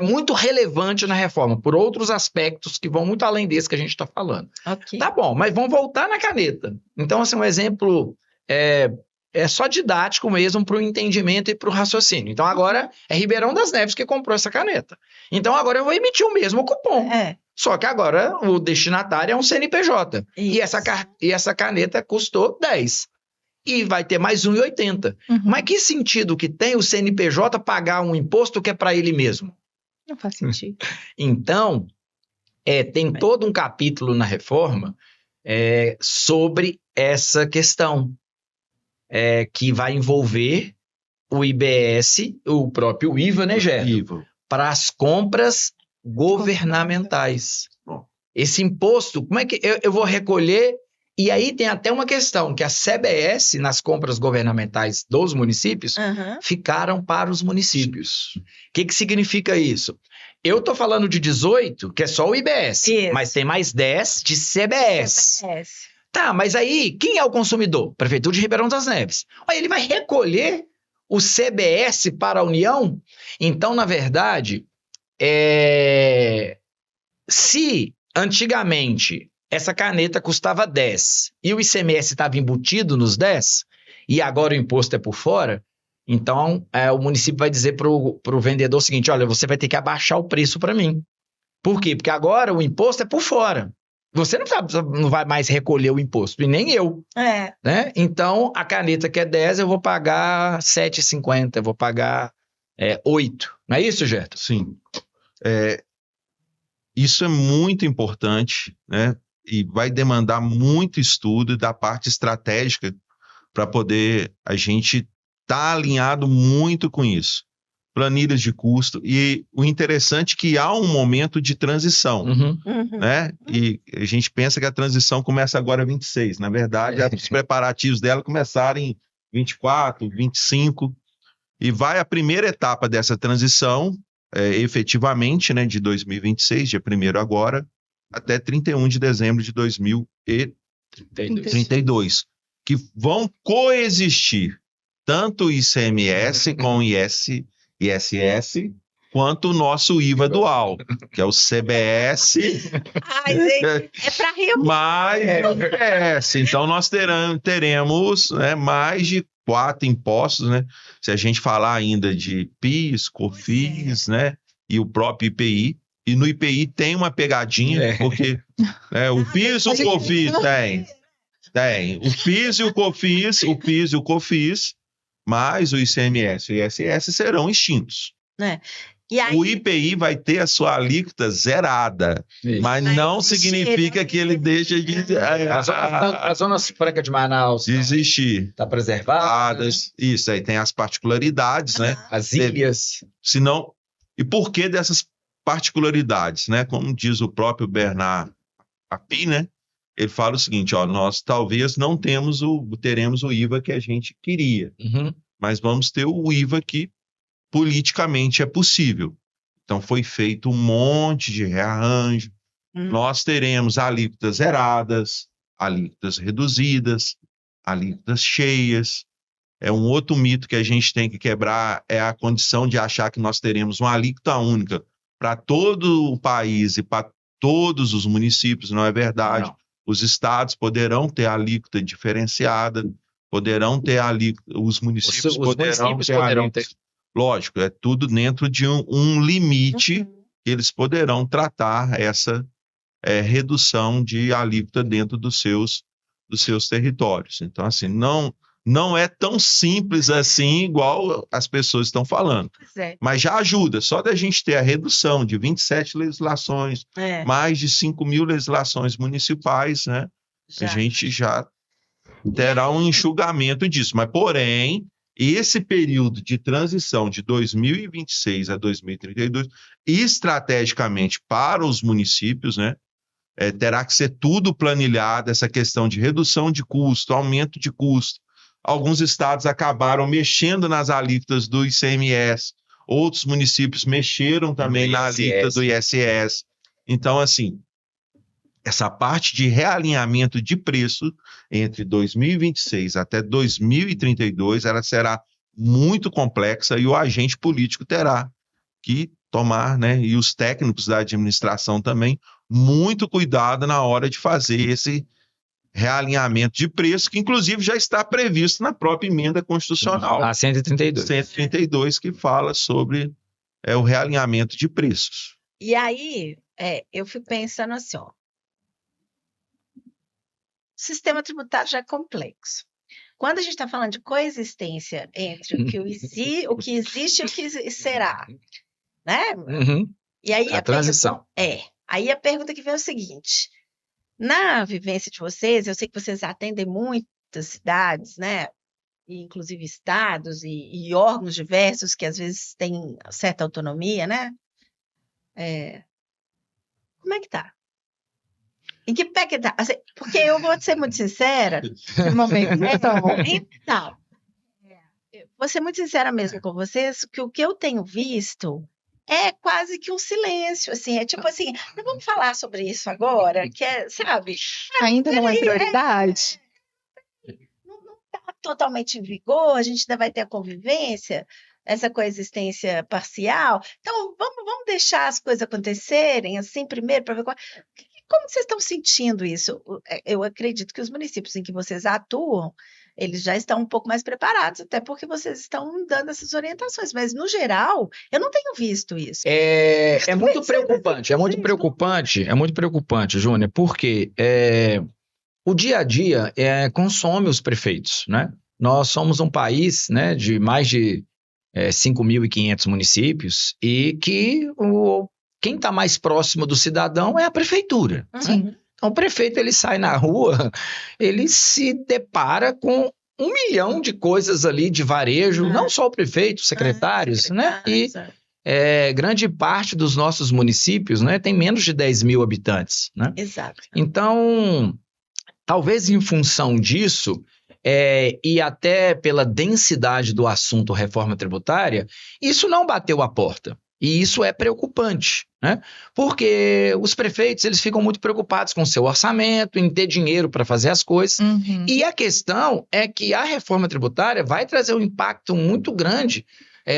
[SPEAKER 3] muito relevante na reforma, por outros aspectos que vão muito além desse que a gente está falando.
[SPEAKER 2] Okay.
[SPEAKER 3] Tá bom, mas vamos voltar na caneta. Então, assim, um exemplo é só didático mesmo para o entendimento e para o raciocínio. Então, agora é Ribeirão das Neves que comprou essa caneta. Então, agora eu vou emitir o mesmo cupom. Só que agora o destinatário é um CNPJ. E essa caneta custou 10. E vai ter mais 1,80. Mas que sentido que tem o CNPJ pagar um imposto que é para ele mesmo?
[SPEAKER 1] Não faz sentido.
[SPEAKER 3] Então, tem todo um capítulo na reforma sobre essa questão, que vai envolver o IBS, o próprio IVA, né, Gerto? Para as compras governamentais. Esse imposto, como é que eu vou recolher? E aí tem até uma questão, que a CBS, nas compras governamentais dos municípios, ficaram para os municípios. O que significa isso? Eu estou falando de 18, que é só o IBS, mas tem mais 10 de CBS. Tá, mas aí, quem é o consumidor? Prefeitura de Ribeirão das Neves. Aí ele vai recolher o CBS para a União? Então, na verdade, se antigamente essa caneta custava 10 e o ICMS estava embutido nos 10 e agora o imposto é por fora, então o município vai dizer para o vendedor o seguinte: olha, você vai ter que abaixar o preço para mim. Por quê? Porque agora o imposto é por fora. Você não vai mais recolher o imposto, e nem eu. Né? Então, a caneta que é 10, eu vou pagar 7,50, eu vou pagar 8. Não é isso, Gerto?
[SPEAKER 4] Sim. Isso é muito importante, né? E vai demandar muito estudo da parte estratégica para poder a gente estar alinhado muito com isso. Planilhas de custo, e o interessante é que há um momento de transição, né? E a gente pensa que a transição começa agora em 26, na verdade, os preparativos dela começaram em 24, 25, e vai a primeira etapa dessa transição, efetivamente, né, de 2026, dia 1º agora, até 31 de dezembro de 2032, que vão coexistir tanto o ICMS com o ISS, quanto o nosso IVA dual, que é o CBS.
[SPEAKER 2] É para Rio.
[SPEAKER 4] Mais então nós teremos, né, mais de 4 impostos, né? Se a gente falar ainda de PIS, COFINS, né, e o próprio IPI. E no IPI tem uma pegadinha, porque o PIS e o COFINS tem. O PIS e o COFINS, mais o ICMS e o ISS serão extintos.
[SPEAKER 2] E aí,
[SPEAKER 4] O IPI vai ter a sua alíquota zerada,
[SPEAKER 3] Isso.
[SPEAKER 4] mas
[SPEAKER 2] Mas
[SPEAKER 4] não
[SPEAKER 2] existe,
[SPEAKER 4] significa
[SPEAKER 2] né?
[SPEAKER 4] que ele deixa de
[SPEAKER 3] A Zona Franca de Manaus
[SPEAKER 4] existir.
[SPEAKER 3] está preservada, né?
[SPEAKER 4] Isso aí tem as particularidades, né?
[SPEAKER 3] As ilhas.
[SPEAKER 4] Senão, e por que dessas particularidades, né? Como diz o próprio Bernard Tapie, né? Ele fala o seguinte, ó, nós talvez não teremos o IVA que a gente queria,
[SPEAKER 3] Uhum.
[SPEAKER 4] mas vamos ter o IVA que politicamente é possível. Então foi feito um monte de rearranjo. Nós teremos alíquotas zeradas, alíquotas reduzidas, alíquotas cheias. É um outro mito que a gente tem que quebrar, é a condição de achar que nós teremos uma alíquota única para todo o país e para todos os municípios. Não é verdade.
[SPEAKER 3] Não.
[SPEAKER 4] Os estados poderão ter alíquota diferenciada, poderão ter alíquota, os municípios poderão ter alíquota. Lógico, é tudo dentro de um limite que eles poderão tratar essa redução de alíquota dentro dos seus territórios. Então, assim, não é tão simples assim, igual as pessoas estão falando.
[SPEAKER 2] Pois é.
[SPEAKER 4] Mas já ajuda, só da gente ter a redução de 27 legislações, mais de 5.000 legislações municipais, né? A gente já terá um enxugamento disso. Mas, porém, esse período de transição de 2026 a 2032, estrategicamente para os municípios, né? Terá que ser tudo planilhado, essa questão de redução de custo, aumento de custo. Alguns estados acabaram mexendo nas alíquotas do ICMS, outros municípios mexeram também na alíquota do ISS. Então, assim, essa parte de realinhamento de preço entre 2026 até 2032, ela será muito complexa e o agente político terá que tomar, né, e os técnicos da administração também, muito cuidado na hora de fazer esse realinhamento de preço, que inclusive já está previsto na própria emenda constitucional.
[SPEAKER 3] A 132.
[SPEAKER 4] 132, que fala sobre o realinhamento de preços.
[SPEAKER 2] E aí, eu fico pensando assim, ó, o sistema tributário já é complexo. Quando a gente está falando de coexistência entre o que existe e o que será, né?
[SPEAKER 3] Uhum.
[SPEAKER 2] E aí
[SPEAKER 3] A transição.
[SPEAKER 2] Aí a pergunta que vem é o seguinte: na vivência de vocês, eu sei que vocês atendem muitas cidades, né? E, inclusive estados e órgãos diversos que às vezes têm certa autonomia, né? Como é que tá? Em que pé que tá? Assim, porque eu vou ser muito sincera. Então, vou ser muito sincera mesmo com vocês, que o que eu tenho visto é quase que um silêncio, assim, é tipo assim, não vamos falar sobre isso agora, que sabe?
[SPEAKER 1] Ainda não é prioridade.
[SPEAKER 2] Não está totalmente em vigor, a gente ainda vai ter a convivência, essa coexistência parcial. Então, vamos deixar as coisas acontecerem, assim, primeiro, para ver como vocês estão sentindo isso? Eu acredito que os municípios em que vocês atuam, eles já estão um pouco mais preparados, até porque vocês estão dando essas orientações, mas no geral, eu não tenho visto isso.
[SPEAKER 3] É muito preocupante, Júnior, porque o dia a dia consome os prefeitos, né? Nós somos um país, né, de mais de 5.500 municípios e que quem está mais próximo do cidadão é a prefeitura. Né? Então, o prefeito, ele sai na rua, ele se depara com 1 milhão de coisas ali de varejo, não só o prefeito, secretários, né? E grande parte dos nossos municípios, né, tem menos de 10 mil habitantes, né?
[SPEAKER 2] Exato.
[SPEAKER 3] Então, talvez em função disso, e até pela densidade do assunto reforma tributária, isso não bateu a porta. E isso é preocupante, né? Porque os prefeitos, eles ficam muito preocupados com o seu orçamento, em ter dinheiro para fazer as coisas. E a questão é que a reforma tributária vai trazer um impacto muito grande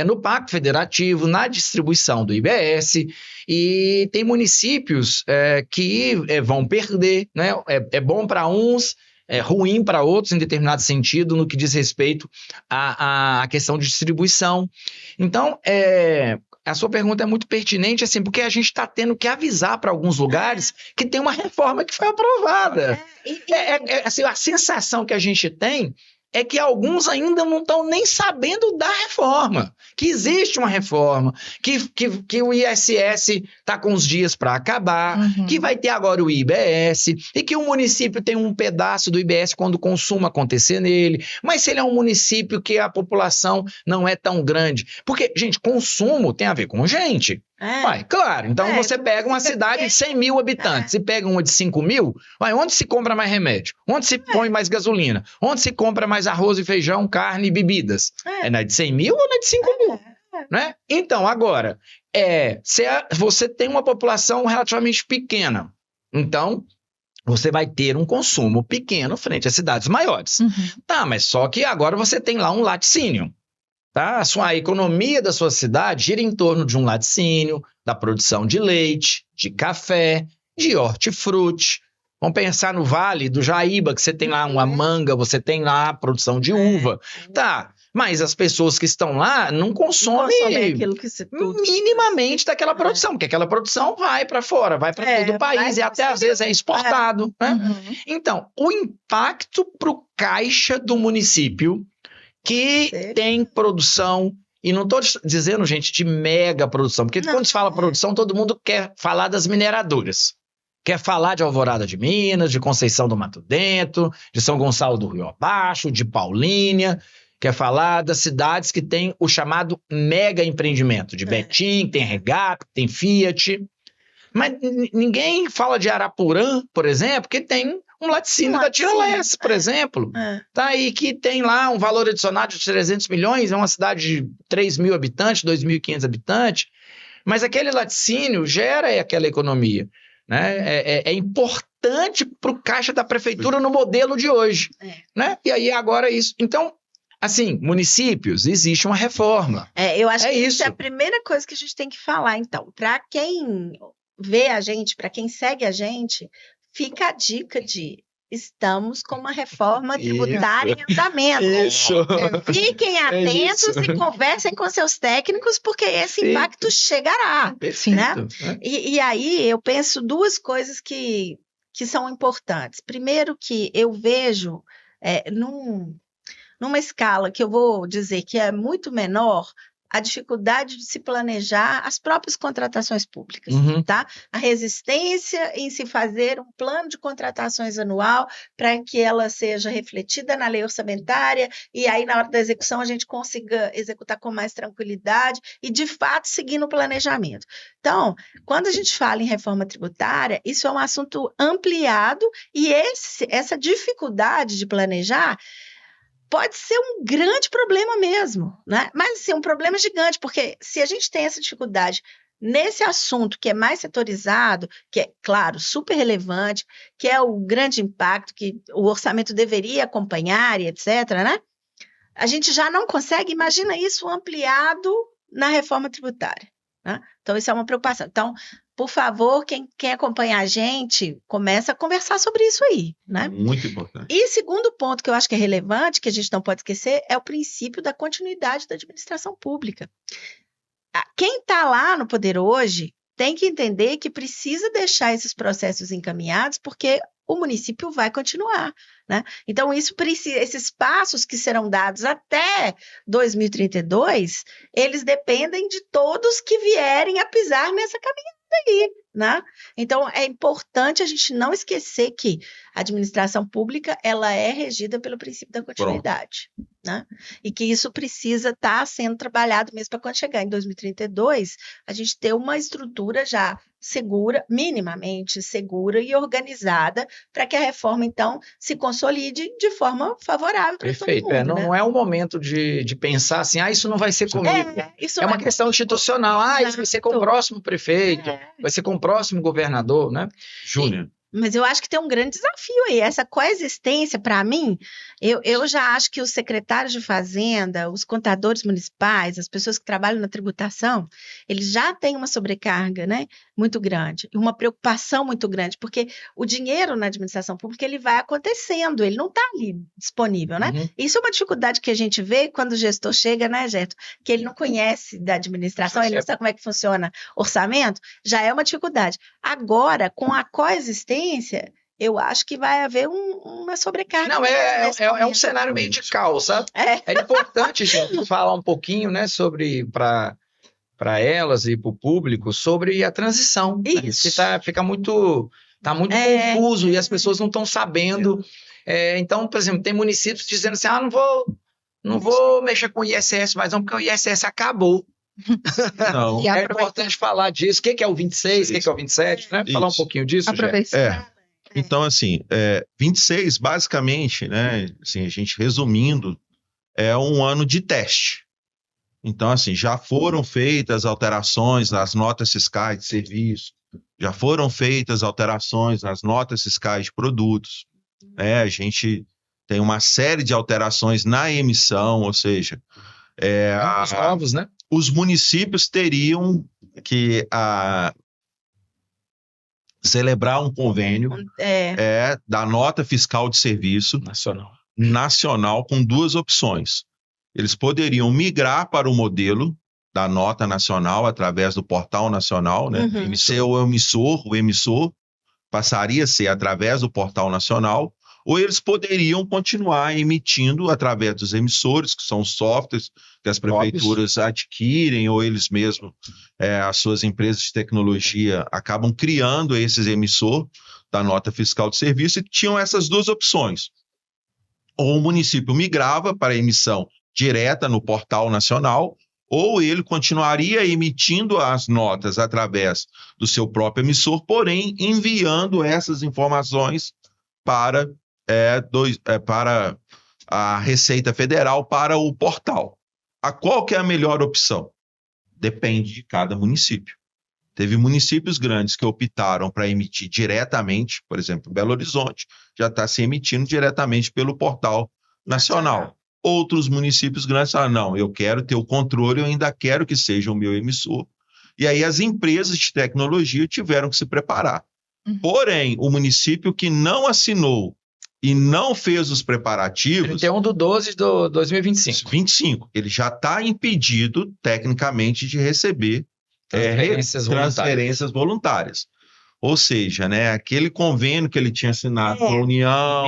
[SPEAKER 3] no Pacto Federativo, na distribuição do IBS, e tem municípios que vão perder, né? É bom para uns, é ruim para outros em determinado sentido, no que diz respeito à questão de distribuição. Então, a sua pergunta é muito pertinente, assim, porque a gente está tendo que avisar para alguns lugares que tem uma reforma que foi aprovada. Assim, a sensação que a gente tem é que alguns ainda não estão nem sabendo da reforma, que existe uma reforma, que o ISS está com os dias para acabar, que vai ter agora o IBS, e que o município tem um pedaço do IBS quando o consumo acontecer nele, mas se ele é um município que a população não é tão grande, porque, gente, consumo tem a ver com gente. Vai, claro, então você pega uma cidade de 100 mil habitantes e pega uma de 5 mil, onde se compra mais remédio? Onde se põe mais gasolina? Onde se compra mais arroz e feijão, carne e bebidas? É na de 100 mil ou na de 5 mil? Né? Então, agora, você tem uma população relativamente pequena, então você vai ter um consumo pequeno frente às cidades maiores. Tá, mas só que agora você tem lá um laticínio. Tá? A economia da sua cidade gira em torno de um laticínio, da produção de leite, de café, de hortifruti. Vamos pensar no Vale do Jaíba, que você tem lá uma manga, você tem lá a produção de uva. Tá, mas as pessoas que estão lá não consomem
[SPEAKER 2] aquilo que se
[SPEAKER 3] minimamente daquela produção, porque aquela produção vai para fora, vai para todo o país e até às vezes é exportado. Né? Então, o impacto para o caixa do município que tem produção, e não estou dizendo, gente, de mega produção, porque quando se fala produção, todo mundo quer falar das mineradoras. Quer falar de Alvorada de Minas, de Conceição do Mato Dentro, de São Gonçalo do Rio Abaixo, de Paulínia, quer falar das cidades que tem o chamado mega empreendimento, de Betim, tem Regap, tem Fiat, mas ninguém fala de Arapuã, por exemplo, que tem um laticínio da Tirolese, por exemplo, tá aí que tem lá um valor adicionado de 300 milhões, é uma cidade de 3 mil habitantes, 2.500 habitantes, mas aquele laticínio gera aquela economia, né? É importante para o caixa da prefeitura no modelo de hoje, né? E aí agora isso. Então, assim, municípios, existe uma reforma.
[SPEAKER 2] Eu acho que isso é a primeira coisa que a gente tem que falar, então, para quem vê a gente, para quem segue a gente, fica a dica de estamos com uma reforma tributária em andamento. Fiquem atentos e conversem com seus técnicos, porque esse impacto chegará. Né? E aí eu penso duas coisas que são importantes. Primeiro que eu vejo numa escala que eu vou dizer que é muito menor, a dificuldade de se planejar as próprias contratações públicas, tá? A resistência em se fazer um plano de contratações anual para que ela seja refletida na lei orçamentária e aí na hora da execução a gente consiga executar com mais tranquilidade e de fato seguir no planejamento. Então, quando a gente fala em reforma tributária, isso é um assunto ampliado e essa dificuldade de planejar pode ser um grande problema mesmo, né? Mas assim, um problema gigante, porque se a gente tem essa dificuldade nesse assunto que é mais setorizado, que é, claro, super relevante, que é o grande impacto que o orçamento deveria acompanhar e etc., né? A gente já não consegue, imagina isso ampliado na reforma tributária, né? Então, isso é uma preocupação. Então, por favor, quem acompanha a gente, começa a conversar sobre isso aí, né?
[SPEAKER 4] Muito importante.
[SPEAKER 2] E segundo ponto que eu acho que é relevante, que a gente não pode esquecer, é o princípio da continuidade da administração pública. Quem está lá no poder hoje tem que entender que precisa deixar esses processos encaminhados, porque o município vai continuar, né? Então, esses passos que serão dados até 2032, eles dependem de todos que vierem a pisar nessa caminhada aí, né? Então, é importante a gente não esquecer que a administração pública, ela é regida pelo princípio da continuidade, né? E que isso precisa estar sendo trabalhado mesmo para quando chegar em 2032, a gente ter uma estrutura já segura, minimamente segura e organizada, para que a reforma, então, se consolide de forma favorável para todo mundo.
[SPEAKER 3] Perfeito. Não é o momento de pensar assim, isso não vai ser comigo.
[SPEAKER 2] Isso
[SPEAKER 3] é uma questão institucional. Isso vai ser com o próximo prefeito, vai ser com o próximo governador, né?
[SPEAKER 4] Júnior.
[SPEAKER 2] Mas eu acho que tem um grande desafio aí. Essa coexistência, para mim, eu já acho que os secretários de Fazenda, os contadores municipais, as pessoas que trabalham na tributação, eles já têm uma sobrecarga, né, muito grande, e uma preocupação muito grande, porque o dinheiro na administração pública ele vai acontecendo, ele não está ali disponível, né? Isso é uma dificuldade que a gente vê quando o gestor chega, né, Gerto? Que ele não conhece da administração, ele não sabe como é que funciona orçamento, já é uma dificuldade. Agora, com a coexistência, eu acho que vai haver uma sobrecarga.
[SPEAKER 3] Não,
[SPEAKER 2] nesse
[SPEAKER 3] é um
[SPEAKER 2] momento.
[SPEAKER 3] cenário meio de caos, sabe?
[SPEAKER 2] É.
[SPEAKER 3] É importante, gente, falar um pouquinho, né, sobre, para elas e para o público, sobre a transição.
[SPEAKER 2] Isso.
[SPEAKER 3] Que fica muito, tá muito confuso e as pessoas não estão sabendo. Então, por exemplo, tem municípios dizendo assim, não vou mexer com o ISS mais não, porque o ISS acabou.
[SPEAKER 4] Não.
[SPEAKER 3] É importante falar disso. O que é o 26, o que é o 27, né? Falar um pouquinho disso,
[SPEAKER 1] Aproveitar.
[SPEAKER 4] Então, assim, 26, basicamente, né, assim, a gente resumindo, é um ano de teste. Então, assim, já foram feitas alterações nas notas fiscais de serviço, já foram feitas alterações nas notas fiscais de produtos, né? A gente tem uma série de alterações na emissão, ou seja,
[SPEAKER 3] os novos, né?
[SPEAKER 4] Os municípios teriam que celebrar um convênio da nota fiscal de serviço nacional com duas opções. Eles poderiam migrar para o modelo da nota nacional através do portal nacional, né? Ser o emissor passaria a ser através do portal nacional, ou eles poderiam continuar emitindo através dos emissores, que são os softwares que as prefeituras adquirem, ou eles mesmos, as suas empresas de tecnologia, acabam criando esses emissores da nota fiscal de serviço, e tinham essas duas opções. Ou o município migrava para a emissão direta no portal nacional, ou ele continuaria emitindo as notas através do seu próprio emissor, porém enviando essas informações para a Receita Federal, para o portal. Qual que é a melhor opção? Depende de cada município. Teve municípios grandes que optaram para emitir diretamente, por exemplo, Belo Horizonte já está se emitindo diretamente pelo portal nacional. Outros municípios grandes falaram, não, eu quero ter o controle, eu ainda quero que seja o meu emissor. E aí as empresas de tecnologia tiveram que se preparar. Porém, o município que não assinou e não fez os preparativos...
[SPEAKER 3] 31/12/2025.
[SPEAKER 4] Ele já está impedido, tecnicamente, de receber transferências voluntárias. Ou seja, né, aquele convênio que ele tinha assinado com a União,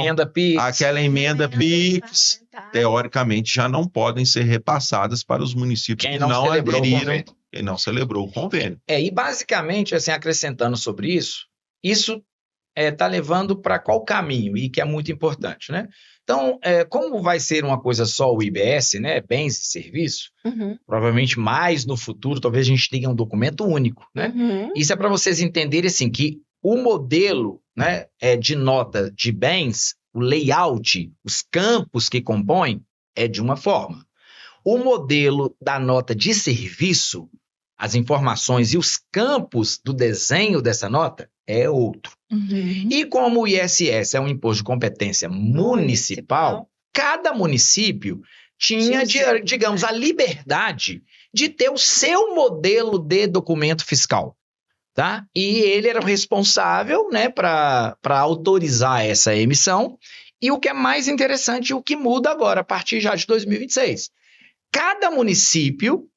[SPEAKER 4] aquela emenda PIX, teoricamente já não podem ser repassadas para os municípios que não aderiram e não celebrou o convênio.
[SPEAKER 3] E basicamente, assim, acrescentando sobre isso está levando para qual caminho, e que é muito importante, né? Então, como vai ser uma coisa só o IBS, né, bens e serviços, provavelmente mais no futuro, talvez a gente tenha um documento único, né? Isso é para vocês entenderem, assim, que o modelo, né, de nota de bens, o layout, os campos que compõem, é de uma forma. O modelo da nota de serviço, as informações e os campos do desenho dessa nota, é outro. E como o ISS é um imposto de competência municipal, cada município tinha, digamos, a liberdade de ter o seu modelo de documento fiscal, tá? E ele era o responsável, né, para autorizar essa emissão. E o que é mais interessante, o que muda agora, a partir já de 2026. Cada município,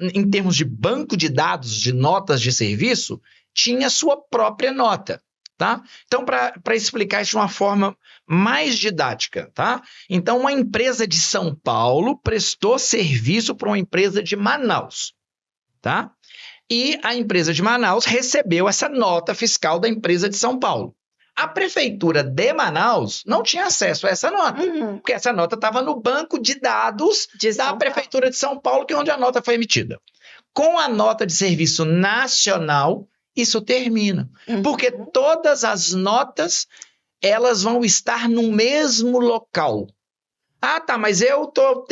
[SPEAKER 3] em termos de banco de dados de notas de serviço, tinha sua própria nota, tá? Então, para explicar isso de uma forma mais didática, tá? Então, uma empresa de São Paulo prestou serviço para uma empresa de Manaus, tá? E a empresa de Manaus recebeu essa nota fiscal da empresa de São Paulo. A prefeitura de Manaus não tinha acesso a essa nota, porque essa nota estava no banco de dados da prefeitura de São Paulo, que é onde a nota foi emitida. Com a nota de serviço nacional, isso termina, porque todas as notas, elas vão estar no mesmo local. Ah, tá, mas eu tô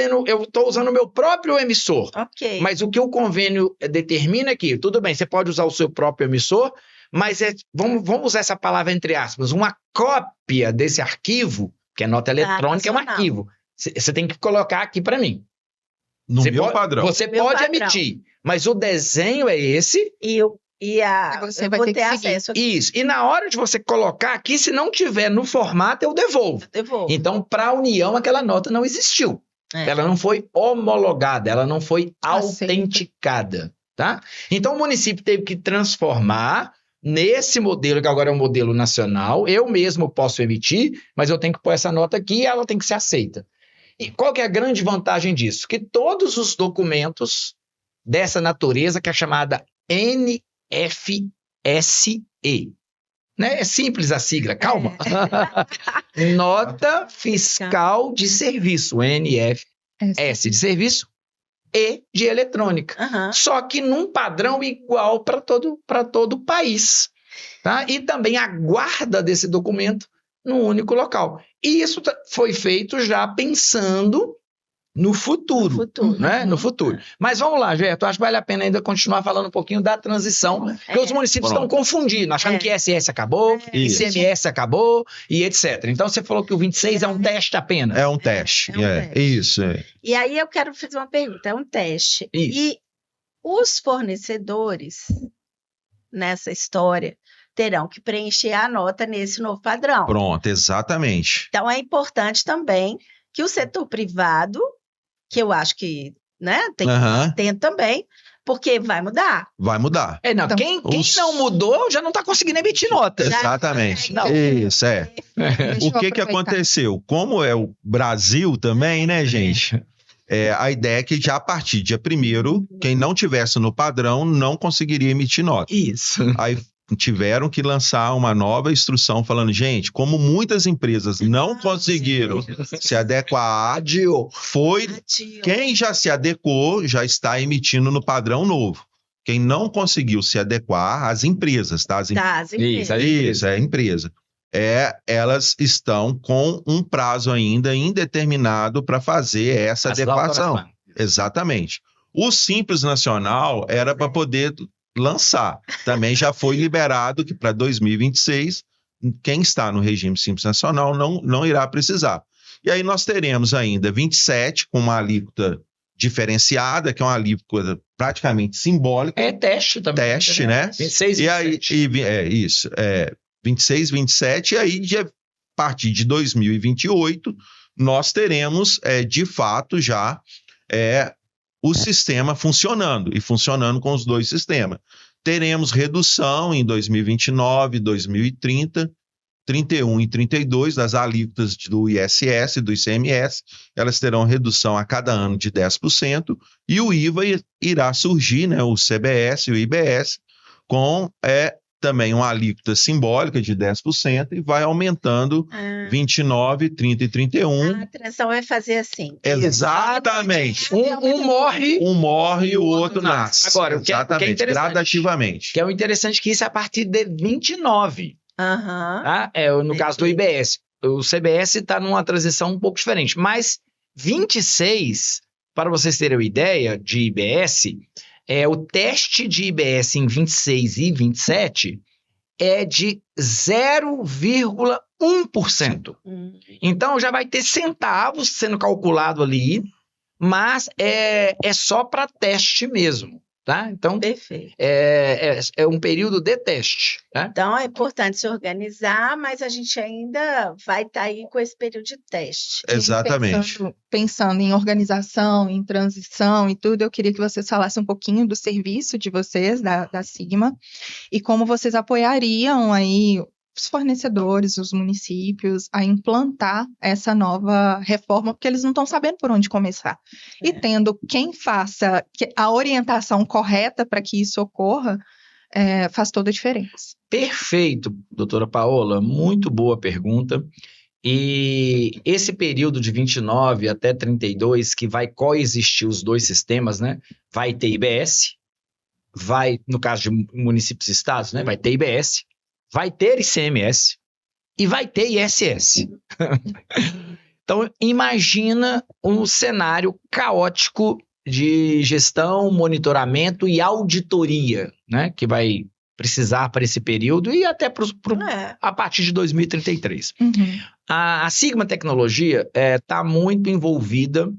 [SPEAKER 3] usando o meu próprio emissor.
[SPEAKER 2] Ok.
[SPEAKER 3] Mas o que o convênio determina é que, tudo bem, você pode usar o seu próprio emissor, mas vamos usar essa palavra entre aspas, uma cópia desse arquivo, que é nota eletrônica, é um arquivo. Você tem que colocar aqui para mim.
[SPEAKER 4] No meu padrão.
[SPEAKER 3] Você pode emitir, mas o desenho é esse.
[SPEAKER 1] Você vai ter acesso.
[SPEAKER 3] Isso. E na hora de você colocar aqui, se não tiver no formato, eu devolvo. Então, para a União, aquela nota não existiu. Ela não foi homologada, ela não foi autenticada. Tá? Então, o município teve que transformar nesse modelo, que agora é um modelo nacional, eu mesmo posso emitir, mas eu tenho que pôr essa nota aqui e ela tem que ser aceita. E qual que é a grande vantagem disso? Que todos os documentos dessa natureza, que é chamada NFSE, né? É simples a sigla, calma. Nota Fiscal de Serviço, NFS de serviço e de eletrônica. Só que num padrão igual para todo o país. Tá? E também a guarda desse documento num único local. E isso foi feito já pensando no futuro, né? No futuro. Mas vamos lá, Gerto, acho que vale a pena ainda continuar falando um pouquinho da transição, porque os municípios estão confundindo, achando que ISS acabou, ICMS acabou e etc. Então você falou que o 26 é um teste apenas.
[SPEAKER 4] É um teste, isso.
[SPEAKER 2] E aí eu quero fazer uma pergunta, é um teste.
[SPEAKER 3] Isso.
[SPEAKER 2] E os fornecedores, nessa história, terão que preencher a nota nesse novo padrão.
[SPEAKER 4] Pronto, exatamente.
[SPEAKER 2] Então é importante também que o setor privado, que eu acho que, né, tem que estar atento também, porque vai mudar.
[SPEAKER 4] Vai mudar.
[SPEAKER 3] Não, então, quem não mudou já não está conseguindo emitir nota.
[SPEAKER 4] Exatamente. Isso, O que aconteceu? Como é o Brasil também, né, gente? A ideia é que já a partir do dia 1º, quem não tivesse no padrão não conseguiria emitir nota.
[SPEAKER 3] Isso.
[SPEAKER 4] Aí tiveram que lançar uma nova instrução falando, gente, como muitas empresas não conseguiram se adequar, quem já se adequou já está emitindo no padrão novo. Quem não conseguiu se adequar, as empresas, tá? As empresas. Isso, é a empresa. Elas estão com um prazo ainda indeterminado para fazer essa adequação. Exatamente. O Simples Nacional era para poder lançar. Também já foi liberado que para 2026, quem está no regime Simples Nacional não irá precisar. E aí nós teremos ainda 27 com uma alíquota diferenciada, que é uma alíquota praticamente simbólica.
[SPEAKER 3] É teste também.
[SPEAKER 4] Teste, né?
[SPEAKER 3] 26 e 27.
[SPEAKER 4] 26, 27, e aí a partir de 2028 nós teremos de fato já o sistema funcionando e funcionando com os dois sistemas. Teremos redução em 2029, 2030, 31 e 32 das alíquotas do ISS e do ICMS. Elas terão redução a cada ano de 10% e o IVA irá surgir, né, o CBS e o IBS, com também uma alíquota simbólica de 10% e vai aumentando 29, 30 e 31.
[SPEAKER 2] A transição vai fazer assim.
[SPEAKER 4] Exatamente.
[SPEAKER 3] Um morre
[SPEAKER 4] e o outro nasce.
[SPEAKER 3] Agora, o que é
[SPEAKER 4] gradativamente.
[SPEAKER 3] Que é o interessante que isso é a partir de 29. Tá? No caso do IBS. O CBS está numa transição um pouco diferente. Mas 26, para vocês terem uma ideia de IBS... o teste de IBS em 26 e 27 é de 0,1%. Então, já vai ter centavos sendo calculado ali, mas é só para teste mesmo. Tá? Então,
[SPEAKER 2] perfeito.
[SPEAKER 3] É um período de teste. Tá?
[SPEAKER 2] Então, é importante se organizar, mas a gente ainda vai estar aí com esse período de teste.
[SPEAKER 4] Exatamente.
[SPEAKER 1] Pensando em organização, em transição e tudo, eu queria que vocês falassem um pouquinho do serviço de vocês, da Sigma, e como vocês apoiariam aí os fornecedores, os municípios, a implantar essa nova reforma, porque eles não estão sabendo por onde começar. E tendo quem faça a orientação correta para que isso ocorra, faz toda a diferença.
[SPEAKER 3] Perfeito, doutora Paola, muito boa pergunta. E esse período de 29 até 32, que vai coexistir os dois sistemas, né? Vai ter IBS, no caso de municípios e estados, né? Vai ter IBS, vai ter ICMS e vai ter ISS. Então, imagina um cenário caótico de gestão, monitoramento e auditoria, né? Que vai precisar para esse período e até a partir de 2033. A Sigma Tecnologia está muito envolvida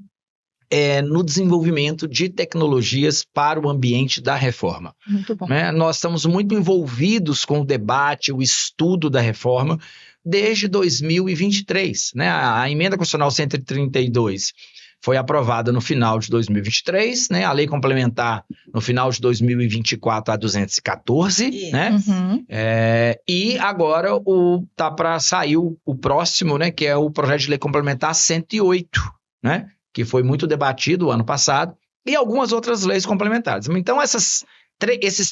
[SPEAKER 3] no desenvolvimento de tecnologias para o ambiente da reforma.
[SPEAKER 1] Muito bom.
[SPEAKER 3] Né? Nós estamos muito envolvidos com o debate, o estudo da reforma, desde 2023. Né? A Emenda Constitucional 132 foi aprovada no final de 2023, né? A lei complementar no final de 2024 a 214, né?
[SPEAKER 1] Uhum.
[SPEAKER 3] E agora tá para sair o próximo, né? Que é o projeto de lei complementar 108, né? Que foi muito debatido o ano passado, e algumas outras leis complementares. Então, esses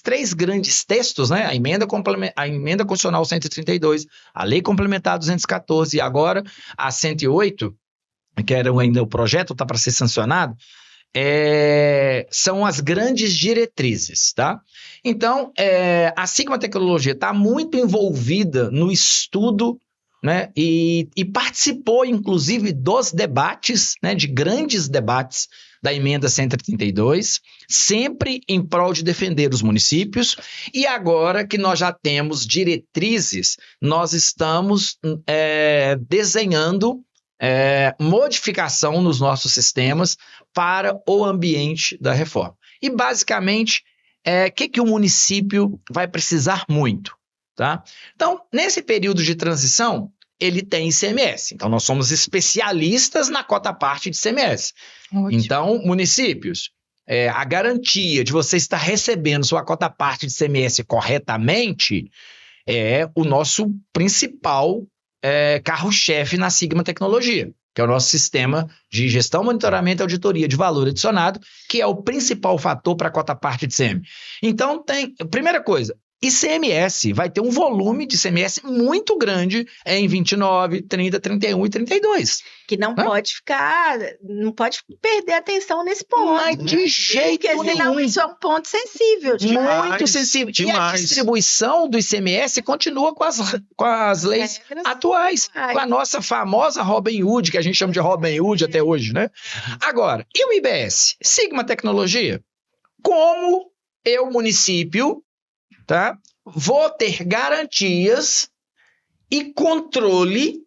[SPEAKER 3] 3 grandes textos, né? A emenda constitucional 132, a lei complementar 214 e agora a 108, que era ainda o projeto, está para ser sancionado, são as grandes diretrizes, tá? Então, a Sigma Tecnologia está muito envolvida no estudo, né? E participou, inclusive, dos debates, né? De grandes debates da emenda 132, sempre em prol de defender os municípios, e agora que nós já temos diretrizes, nós estamos desenhando modificação nos nossos sistemas para o ambiente da reforma. E, basicamente, o que o município vai precisar muito, tá? Então, nesse período de transição, ele tem ICMS. Então, nós somos especialistas na cota-parte de ICMS.
[SPEAKER 1] Ótimo.
[SPEAKER 3] Então, municípios, a garantia de você estar recebendo sua cota-parte de ICMS corretamente é o nosso principal carro-chefe na Sigma Tecnologia, que é o nosso sistema de gestão, monitoramento e auditoria de valor adicionado, que é o principal fator para a cota-parte de ICM. Então, primeira coisa, ICMS vai ter um volume de ICMS muito grande em 29, 30, 31 e 32.
[SPEAKER 2] Que não pode não pode perder atenção nesse ponto.
[SPEAKER 3] Mas de jeito nenhum.
[SPEAKER 2] Porque senão isso é um ponto sensível.
[SPEAKER 3] Muito sensível. E a distribuição do ICMS continua com as leis atuais, com a nossa famosa Robin Hood, que a gente chama de Robin Hood até hoje, né? Agora, e o IBS? Sigma Tecnologia? Como eu, município, tá? Vou ter garantias e controle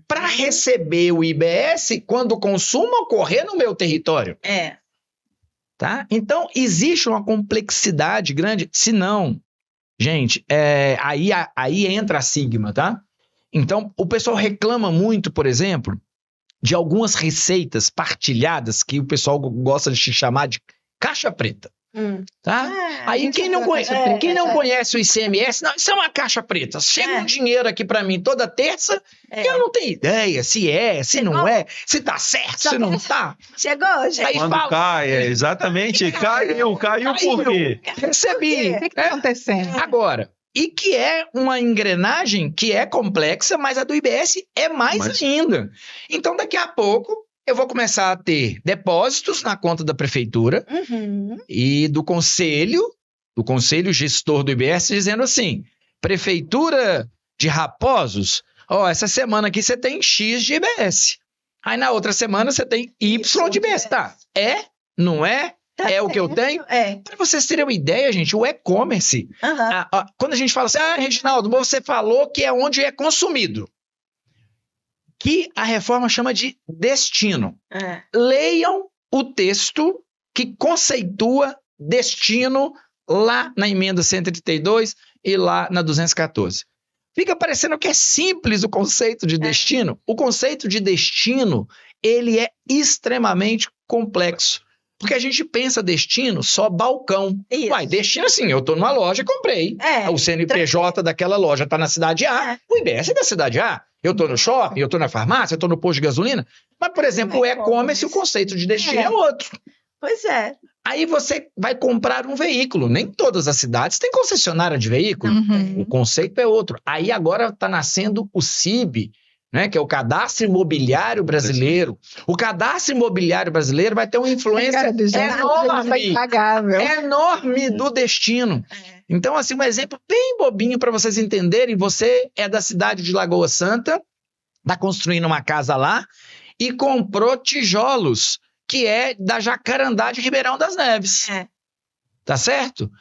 [SPEAKER 3] para receber o IBS quando o consumo ocorrer no meu território. Tá? Então, existe uma complexidade grande. Se não, gente, aí entra a Sigma, tá? Então, o pessoal reclama muito, por exemplo, de algumas receitas partilhadas que o pessoal gosta de chamar de caixa preta. Tá? Aí quem não conhece o ICMS, não, isso é uma caixa preta. Chega um dinheiro aqui para mim toda terça, eu não tenho ideia se não é, se tá certo, se não tá.
[SPEAKER 2] Chegou, gente.
[SPEAKER 4] Aí quando cai, exatamente, caiu por quê?
[SPEAKER 3] Recebi.
[SPEAKER 1] O que está acontecendo?
[SPEAKER 3] Agora, e que é uma engrenagem que é complexa, mas a do IBS é mais ainda. Então, daqui a pouco, eu vou começar a ter depósitos na conta da prefeitura e do conselho gestor do IBS, dizendo assim, prefeitura de Raposos, essa semana aqui você tem X de IBS. Aí na outra semana você tem Y de IBS. Tá, não é?
[SPEAKER 2] Tá
[SPEAKER 3] o que eu tenho? Para vocês terem uma ideia, gente, o e-commerce, quando a gente fala assim, Reginaldo, você falou que é onde é consumido. Que a reforma chama de destino. Leiam o texto que conceitua destino lá na emenda 132 e lá na 214. Fica parecendo que é simples o conceito de destino. O conceito de destino, ele é extremamente complexo. Porque a gente pensa destino só balcão. Destino assim, eu estou numa loja e comprei. O CNPJ daquela loja está na cidade A, o IBS é da cidade A. Eu estou no shopping, eu estou na farmácia, eu estou no posto de gasolina. Mas, por exemplo, o e-commerce, o conceito de destino é outro.
[SPEAKER 2] Pois é.
[SPEAKER 3] Aí você vai comprar um veículo. Nem todas as cidades têm concessionária de veículo. O conceito é outro. Aí agora está nascendo o CIB, né, que é o Cadastro Imobiliário Brasileiro. O Cadastro Imobiliário Brasileiro vai ter uma influência enorme do destino. Então, assim, um exemplo bem bobinho para vocês entenderem. Você é da cidade de Lagoa Santa, está construindo uma casa lá e comprou tijolos, que é da Jacarandá de Ribeirão das Neves. Tá certo?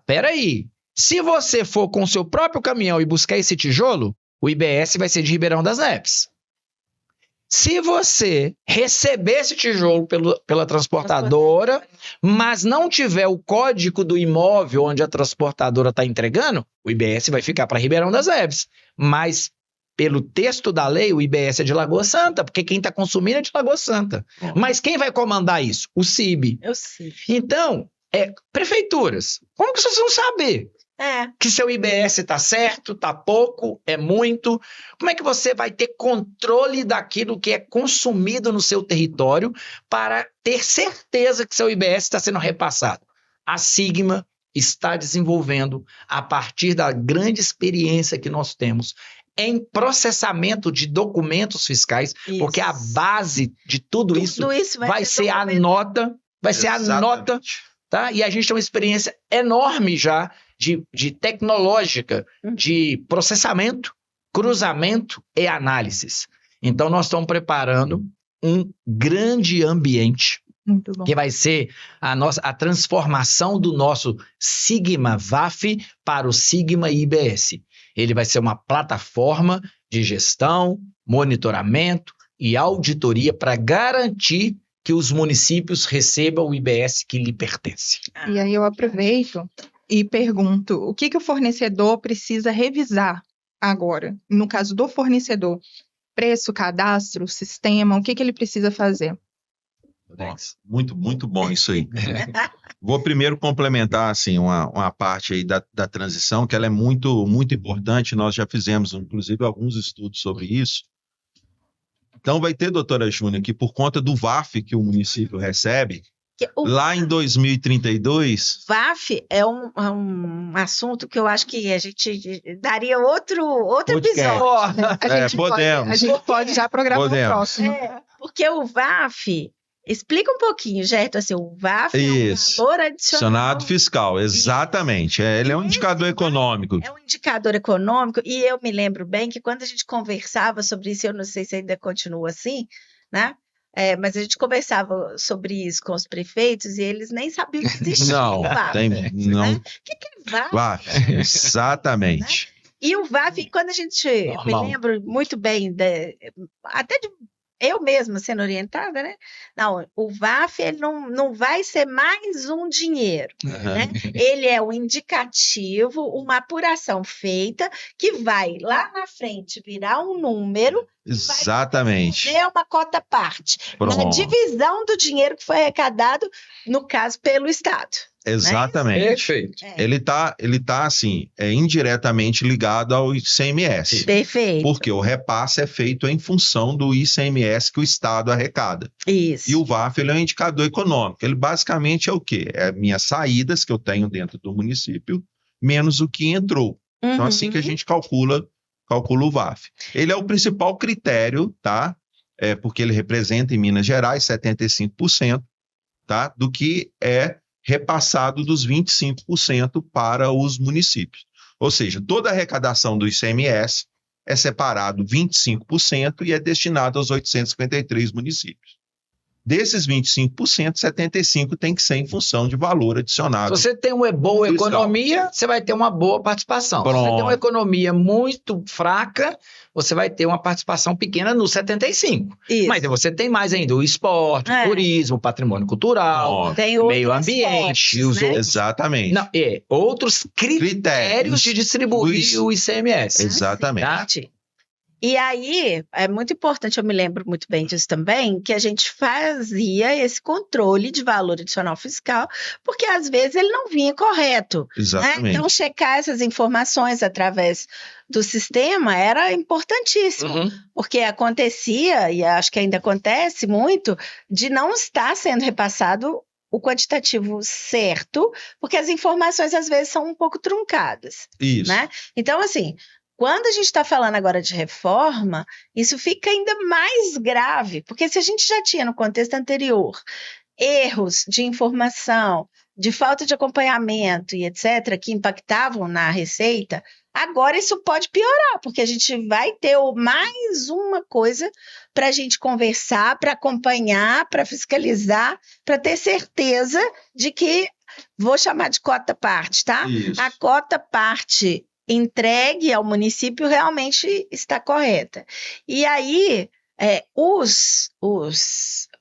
[SPEAKER 3] Peraí. Se você for com seu próprio caminhão e buscar esse tijolo, o IBS vai ser de Ribeirão das Neves. Se você receber esse tijolo pela transportadora, mas não tiver o código do imóvel onde a transportadora está entregando, o IBS vai ficar para Ribeirão das Neves. Mas pelo texto da lei, o IBS é de Lagoa Santa, porque quem está consumindo é de Lagoa Santa. Mas quem vai comandar isso? O CIB.
[SPEAKER 2] Eu sei.
[SPEAKER 3] Então, prefeituras, como que vocês vão saber que seu IBS está certo, está pouco, é muito? Como é que você vai ter controle daquilo que é consumido no seu território para ter certeza que seu IBS está sendo repassado? A Sigma está desenvolvendo, a partir da grande experiência que nós temos em processamento de documentos fiscais, porque a base de tudo isso vai ser a nota, tá? E a gente tem uma experiência enorme já de tecnológica, de processamento, cruzamento e análises. Então, nós estamos preparando um grande ambiente
[SPEAKER 1] Muito bom.
[SPEAKER 3] que vai ser a transformação do nosso Sigma VAF para o Sigma IBS. Ele vai ser uma plataforma de gestão, monitoramento e auditoria para garantir que os municípios recebam o IBS que lhe pertence.
[SPEAKER 1] E aí eu aproveito e pergunto, o que o fornecedor precisa revisar agora? No caso do fornecedor, preço, cadastro, sistema, o que ele precisa fazer?
[SPEAKER 4] Nossa, muito bom isso aí. Vou primeiro complementar assim, uma parte aí da transição, que ela é muito importante. Nós já fizemos, inclusive, alguns estudos sobre isso. Então, vai ter, doutora Júnia, que por conta do VAF que o município recebe, lá em 2032...
[SPEAKER 2] VAF é um assunto que eu acho que a gente daria outro episódio.
[SPEAKER 4] Podemos.
[SPEAKER 1] A gente pode já programar o próximo.
[SPEAKER 2] Porque o VAF... Explica um pouquinho, Gerto, assim, o VAF é um valor adicionado
[SPEAKER 4] fiscal, exatamente. Ele é um indicador econômico.
[SPEAKER 2] É um indicador econômico, e eu me lembro bem que quando a gente conversava sobre isso, eu não sei se ainda continua assim, né? Mas a gente conversava sobre isso com os prefeitos e eles nem sabiam que existia
[SPEAKER 4] não,
[SPEAKER 2] VAF.
[SPEAKER 4] Não.
[SPEAKER 2] O que é VAF?
[SPEAKER 4] VAF, exatamente.
[SPEAKER 2] Né? E o VAF, quando a gente... Eu me lembro muito bem, até de... Eu mesma sendo orientada, né? Não, o VAF ele não vai ser mais um dinheiro, né? Ele é um indicativo, uma apuração feita que vai lá na frente virar um número.
[SPEAKER 4] Exatamente.
[SPEAKER 2] É uma cota parte. Na divisão do dinheiro que foi arrecadado, no caso, pelo Estado.
[SPEAKER 4] Exatamente.
[SPEAKER 3] Perfeito.
[SPEAKER 4] Ele tá assim, indiretamente ligado ao ICMS.
[SPEAKER 2] Perfeito.
[SPEAKER 4] Porque o repasse é feito em função do ICMS que o Estado arrecada.
[SPEAKER 2] Isso.
[SPEAKER 4] E o VAF ele é um indicador econômico. Ele basicamente é o quê? É minhas saídas que eu tenho dentro do município, menos o que entrou. Então, assim que a gente calcula o VAF. Ele é o principal critério, tá? Porque ele representa em Minas Gerais 75%, tá? Do que é repassado dos 25% para os municípios. Ou seja, toda a arrecadação do ICMS é separado 25% e é destinado aos 853 municípios. Desses 25%, 75% tem que ser em função de valor adicionado.
[SPEAKER 3] Se você tem uma boa economia, você vai ter uma boa participação. Se você tem uma economia muito fraca, você vai ter uma participação pequena no 75%.
[SPEAKER 2] Isso.
[SPEAKER 3] Mas você tem mais ainda o esporte, o turismo, o patrimônio cultural, o meio ambiente.
[SPEAKER 2] Né?
[SPEAKER 4] Exatamente.
[SPEAKER 3] Não, outros critérios de distribuir o ICMS.
[SPEAKER 4] Exatamente.
[SPEAKER 2] Tá? E aí, é muito importante, eu me lembro muito bem disso também, que a gente fazia esse controle de valor adicional fiscal, porque às vezes ele não vinha correto.
[SPEAKER 4] Exatamente.
[SPEAKER 2] Né? Então, checar essas informações através do sistema era importantíssimo, porque acontecia, e acho que ainda acontece muito, de não estar sendo repassado o quantitativo certo, porque as informações às vezes são um pouco truncadas.
[SPEAKER 4] Isso.
[SPEAKER 2] Né? Então, assim... Quando a gente está falando agora de reforma, isso fica ainda mais grave, porque se a gente já tinha no contexto anterior erros de informação, de falta de acompanhamento e etc., que impactavam na receita, agora isso pode piorar, porque a gente vai ter mais uma coisa para a gente conversar, para acompanhar, para fiscalizar, para ter certeza de que, vou chamar de cota parte, tá?
[SPEAKER 4] Isso.
[SPEAKER 2] A cota parte entregue ao município realmente está correta. E aí,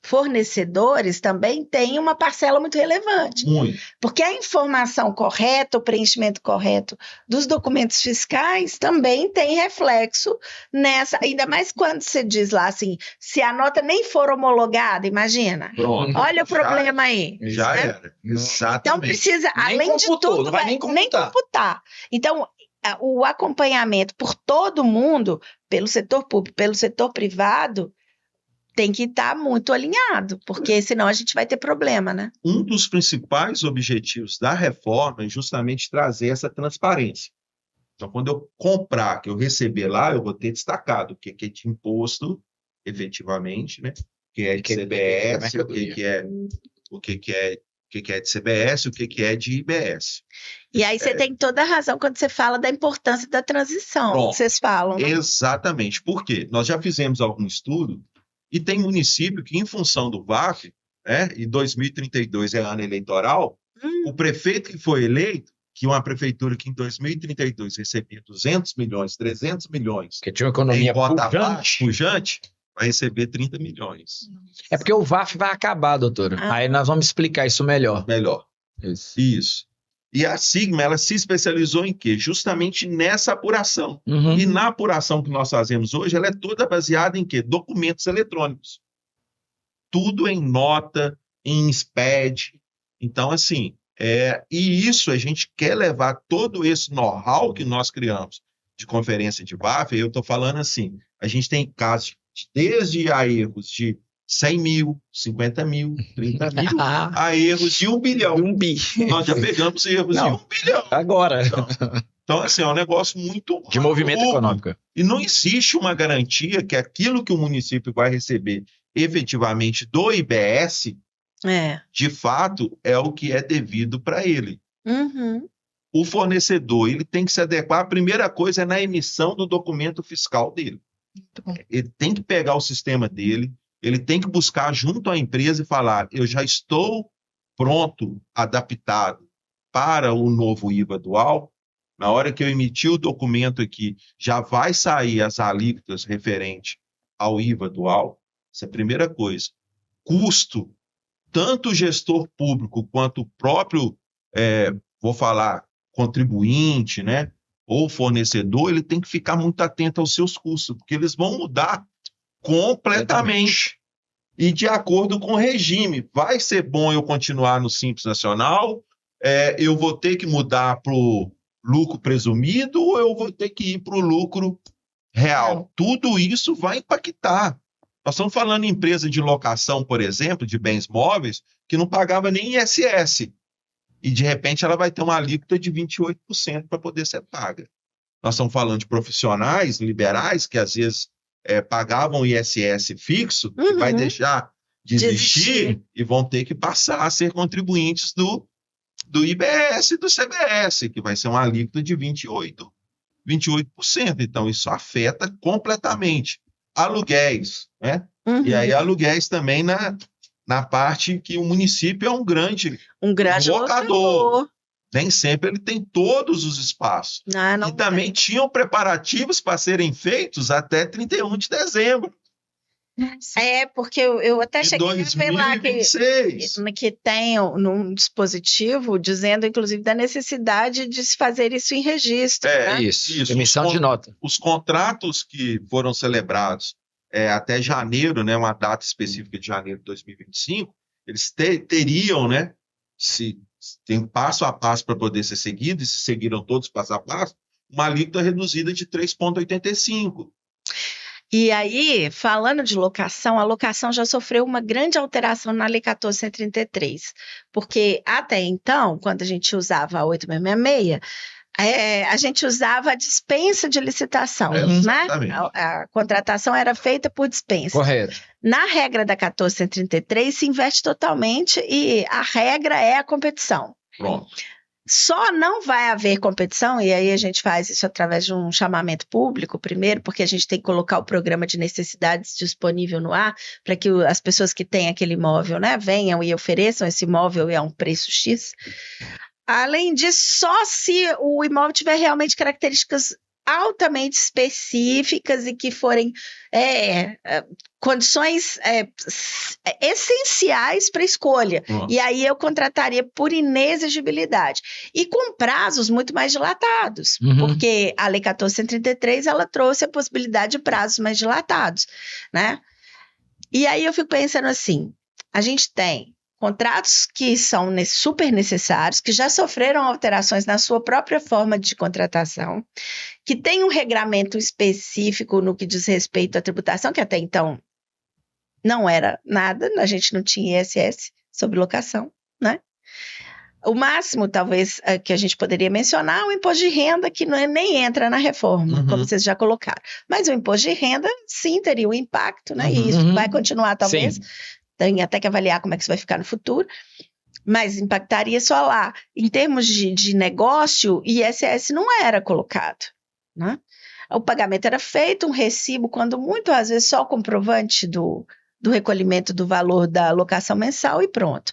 [SPEAKER 2] fornecedores também têm uma parcela muito relevante.
[SPEAKER 4] Muito.
[SPEAKER 2] Porque a informação correta, o preenchimento correto dos documentos fiscais também tem reflexo nessa, ainda mais quando você diz lá assim, se a nota nem for homologada, imagina.
[SPEAKER 4] Pronto.
[SPEAKER 2] Olha o problema aí.
[SPEAKER 4] Já
[SPEAKER 2] né?
[SPEAKER 4] era. Exatamente.
[SPEAKER 2] Então precisa,
[SPEAKER 3] Nem
[SPEAKER 2] além de
[SPEAKER 3] computou,
[SPEAKER 2] tudo,
[SPEAKER 3] não vai nem
[SPEAKER 2] computar. Então, o acompanhamento por todo mundo, pelo setor público, pelo setor privado, tem que estar muito alinhado, porque senão a gente vai ter problema, né?
[SPEAKER 4] Um dos principais objetivos da reforma é justamente trazer essa transparência. Então, quando eu comprar, que eu receber lá, eu vou ter destacado o que é de imposto, efetivamente, né? O que é de CBS, o que é de CBS, o que é de IBS.
[SPEAKER 2] E aí você tem toda a razão quando você fala da importância da transição,
[SPEAKER 4] Pronto.
[SPEAKER 2] que vocês falam. Né?
[SPEAKER 4] Exatamente. Por quê? Nós já fizemos algum estudo e tem município que, em função do VAF, né, e 2032 é ano eleitoral, o prefeito que foi eleito, que uma prefeitura que em 2032 recebia 200 milhões, 300 milhões,
[SPEAKER 3] Porque tinha uma economia
[SPEAKER 4] em cota
[SPEAKER 3] pujante.
[SPEAKER 4] pujante, vai receber 30 milhões.
[SPEAKER 3] É porque o VAF vai acabar, doutora. Aí nós vamos explicar isso melhor.
[SPEAKER 4] Melhor. Isso. E a Sigma, ela se especializou em quê? Justamente nessa apuração.
[SPEAKER 3] Uhum.
[SPEAKER 4] E na apuração que nós fazemos hoje, ela é toda baseada em quê? Documentos eletrônicos. Tudo em nota, em SPED. Então, assim, e isso a gente quer levar todo esse know-how que nós criamos de conferência de VAF, eu estou falando assim, a gente tem casos desde erros de 100 mil, 50 mil, 30 mil, a erros de 1 bilhão.
[SPEAKER 3] 1 bi.
[SPEAKER 4] Nós já pegamos erros de 1 bilhão.
[SPEAKER 3] Agora.
[SPEAKER 4] Então, assim, é um negócio muito...
[SPEAKER 3] De movimento econômico.
[SPEAKER 4] E não existe uma garantia que aquilo que o município vai receber efetivamente do IBS, de fato, é o que é devido para ele.
[SPEAKER 2] Uhum.
[SPEAKER 4] O fornecedor, ele tem que se adequar. A primeira coisa é na emissão do documento fiscal dele. Ele tem que pegar o sistema dele, ele tem que buscar junto à empresa e falar, eu já estou pronto, adaptado para o novo IVA dual. Na hora que eu emitir o documento aqui, já vai sair as alíquotas referente ao IVA dual. Essa é a primeira coisa. Custo, tanto o gestor público quanto o próprio, vou falar, contribuinte, né, ou fornecedor, ele tem que ficar muito atento aos seus custos, porque eles vão mudar completamente. E de acordo com o regime. Vai ser bom eu continuar no Simples Nacional? Eu vou ter que mudar para o lucro presumido ou eu vou ter que ir para o lucro real? Tudo isso vai impactar. Nós estamos falando em empresa de locação, por exemplo, de bens móveis, que não pagava nem ISS. E, de repente, ela vai ter uma alíquota de 28% para poder ser paga. Nós estamos falando de profissionais liberais que, às vezes, pagavam ISS fixo, que vai deixar de existir e vão ter que passar a ser contribuintes do IBS e do CBS, que vai ser uma alíquota de 28%. Então, isso afeta completamente. Aluguéis, né? E aí, aluguéis também na parte que o município é um grande locador. Nem sempre ele tem todos os espaços.
[SPEAKER 2] Não
[SPEAKER 4] e também tinham preparativos para serem feitos até 31 de dezembro.
[SPEAKER 2] Porque eu até cheguei a ver lá que tem num dispositivo dizendo, inclusive, da necessidade de se fazer isso em registro. Né?
[SPEAKER 3] Isso. Emissão de nota.
[SPEAKER 4] Os contratos que foram celebrados até janeiro, né, uma data específica de janeiro de 2025, eles teriam, né, tem passo a passo para poder ser seguido, e se seguiram todos passo a passo, uma alíquota reduzida de 3,85%.
[SPEAKER 2] E aí, falando de locação, a locação já sofreu uma grande alteração na Lei 14.133, porque até então, quando a gente usava a 8666, a gente usava a dispensa de licitação, né? A contratação era feita por dispensa.
[SPEAKER 3] Correto.
[SPEAKER 2] Na regra da 1433 se inverte totalmente e a regra é a competição.
[SPEAKER 4] Pronto.
[SPEAKER 2] Só não vai haver competição, e aí a gente faz isso através de um chamamento público, primeiro, porque a gente tem que colocar o programa de necessidades disponível no ar, para que as pessoas que têm aquele imóvel, né, venham e ofereçam esse imóvel a um preço X. Além disso, só se o imóvel tiver realmente características altamente específicas e que forem condições essenciais para escolha. E aí eu contrataria por inexigibilidade. E com prazos muito mais dilatados, porque a Lei 14.133, ela trouxe a possibilidade de prazos mais dilatados, né? E aí eu fico pensando assim, a gente tem contratos que são super necessários, que já sofreram alterações na sua própria forma de contratação, que tem um regramento específico no que diz respeito à tributação, que até então não era nada, a gente não tinha ISS sobre locação, né? O máximo, talvez, que a gente poderia mencionar é o imposto de renda, que nem entra na reforma, como vocês já colocaram. Mas o imposto de renda, sim, teria um impacto, né? E isso vai continuar, talvez. Sim. Tem até que avaliar como é que isso vai ficar no futuro, mas impactaria só lá. Em termos de negócio, ISS não era colocado, né? O pagamento era feito, um recibo, quando muito, às vezes, só o comprovante do recolhimento do valor da locação mensal e pronto.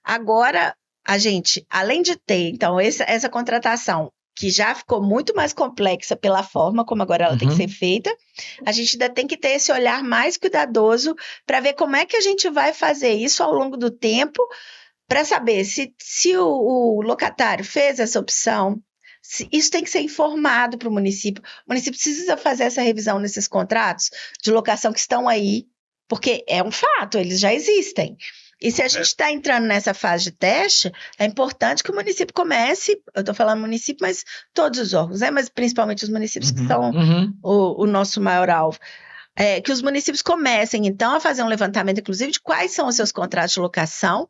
[SPEAKER 2] Agora, a gente, além de ter, então, essa contratação, que já ficou muito mais complexa pela forma como agora ela tem que ser feita, a gente ainda tem que ter esse olhar mais cuidadoso para ver como é que a gente vai fazer isso ao longo do tempo, para saber se o locatário fez essa opção, isso tem que ser informado para o município. O município precisa fazer essa revisão nesses contratos de locação que estão aí, porque é um fato, eles já existem. E se a gente está entrando nessa fase de teste, é importante que o município comece, eu estou falando município, mas todos os órgãos, né? Mas principalmente os municípios que são o nosso maior alvo, que os municípios comecem, então, a fazer um levantamento, inclusive, de quais são os seus contratos de locação,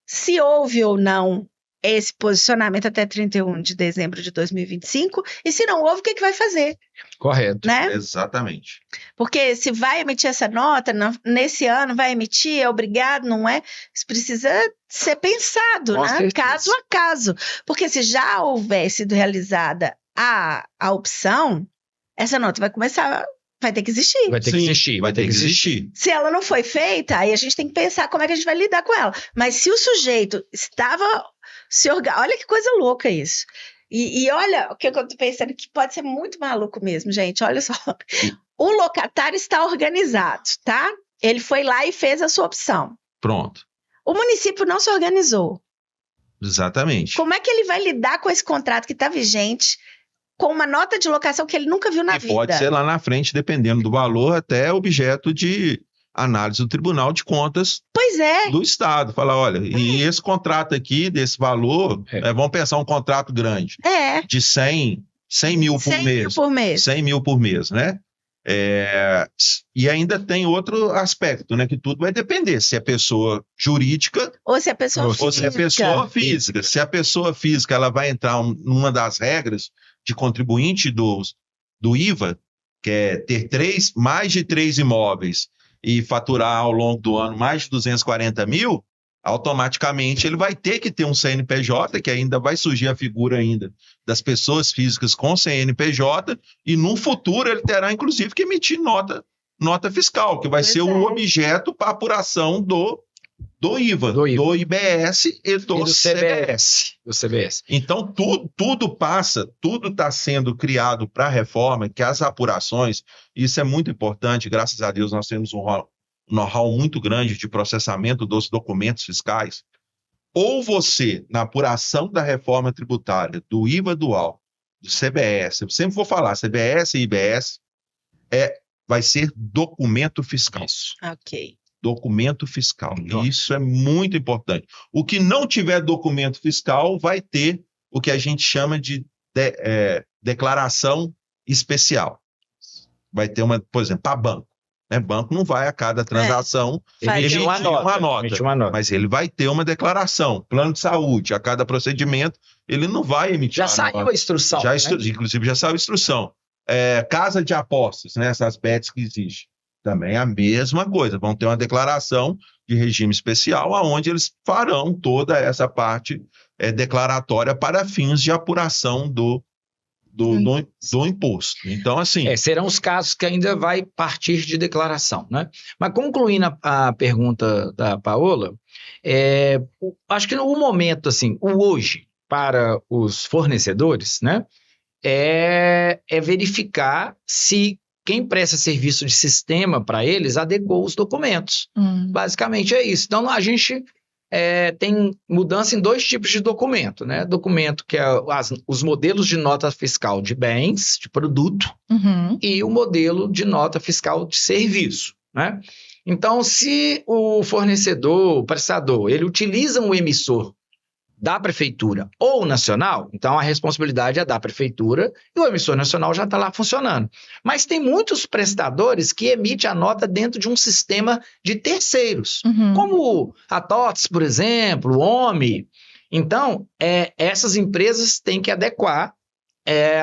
[SPEAKER 2] se houve ou não esse posicionamento até 31 de dezembro de 2025, e se não houve, o que vai fazer?
[SPEAKER 3] Correto.
[SPEAKER 2] Né?
[SPEAKER 4] Exatamente.
[SPEAKER 2] Porque se vai emitir essa nota, nesse ano vai emitir, é obrigado, não é? Isso precisa ser pensado, né? Caso a caso. Porque se já houver sido realizada a opção, essa nota vai ter que existir.
[SPEAKER 3] Vai ter que existir.
[SPEAKER 4] Vai ter que existir.
[SPEAKER 2] Se ela não foi feita, aí a gente tem que pensar como é que a gente vai lidar com ela. Mas se o sujeito estava... Olha que coisa louca isso. E olha o que eu tô pensando, que pode ser muito maluco mesmo, gente. Olha só. O locatário está organizado, tá? Ele foi lá e fez a sua opção.
[SPEAKER 4] Pronto.
[SPEAKER 2] O município não se organizou.
[SPEAKER 4] Exatamente.
[SPEAKER 2] Como é que ele vai lidar com esse contrato que está vigente, com uma nota de locação que ele nunca viu na vida?
[SPEAKER 4] Pode ser lá na frente, dependendo do valor, até objeto de análise do Tribunal de Contas do Estado. Falar, olha, e esse contrato aqui, desse valor, vamos pensar um contrato grande, de 100 mil por mês. 100 mil por mês, né? E ainda tem outro aspecto, né? Que tudo vai depender se é pessoa jurídica
[SPEAKER 2] ou se é pessoa física.
[SPEAKER 4] Ou se é pessoa física. Se a pessoa física ela vai entrar numa das regras de contribuinte do IVA, que é ter mais de 3 imóveis e faturar ao longo do ano mais de 240 mil, automaticamente ele vai ter que ter um CNPJ, que ainda vai surgir a figura ainda das pessoas físicas com CNPJ, e no futuro ele terá, inclusive, que emitir nota fiscal, que vai ser o objeto para apuração do IVA, do IBS e do CBS. Então, tudo está sendo criado para a reforma, que as apurações, isso é muito importante, graças a Deus nós temos um know-how muito grande de processamento dos documentos fiscais. Ou você, na apuração da reforma tributária, do IVA dual, do CBS, eu sempre vou falar, CBS e IBS, vai ser documento fiscal.
[SPEAKER 2] Ok.
[SPEAKER 4] Documento fiscal. Isso é muito importante. O que não tiver documento fiscal vai ter o que a gente chama de declaração especial. Vai ter por exemplo, para banco. Né? Banco não vai a cada transação emitir uma nota, mas ele vai ter uma declaração. Plano de saúde, a cada procedimento, ele não vai emitir
[SPEAKER 3] uma nota. Já saiu a instrução.
[SPEAKER 4] Inclusive, já saiu a instrução. Casa de apostas, né? Essas bets que existem. Também a mesma coisa, vão ter uma declaração de regime especial, onde eles farão toda essa parte declaratória para fins de apuração do imposto. Então, assim...
[SPEAKER 3] serão os casos que ainda vai partir de declaração, né? Mas concluindo a pergunta da Paola, acho que no momento, assim, o hoje, para os fornecedores, né? é verificar se quem presta serviço de sistema para eles adequou os documentos. Basicamente é isso. Então, a gente tem mudança em 2 tipos de documento, né? Documento que é os modelos de nota fiscal de bens, de produto, e o modelo de nota fiscal de serviço, né? Então, se o fornecedor, o prestador, ele utiliza um emissor da prefeitura ou nacional, então a responsabilidade é da prefeitura e o emissor nacional já está lá funcionando. Mas tem muitos prestadores que emitem a nota dentro de um sistema de terceiros, como a TOTS, por exemplo, o OMI. Então, essas empresas têm que adequar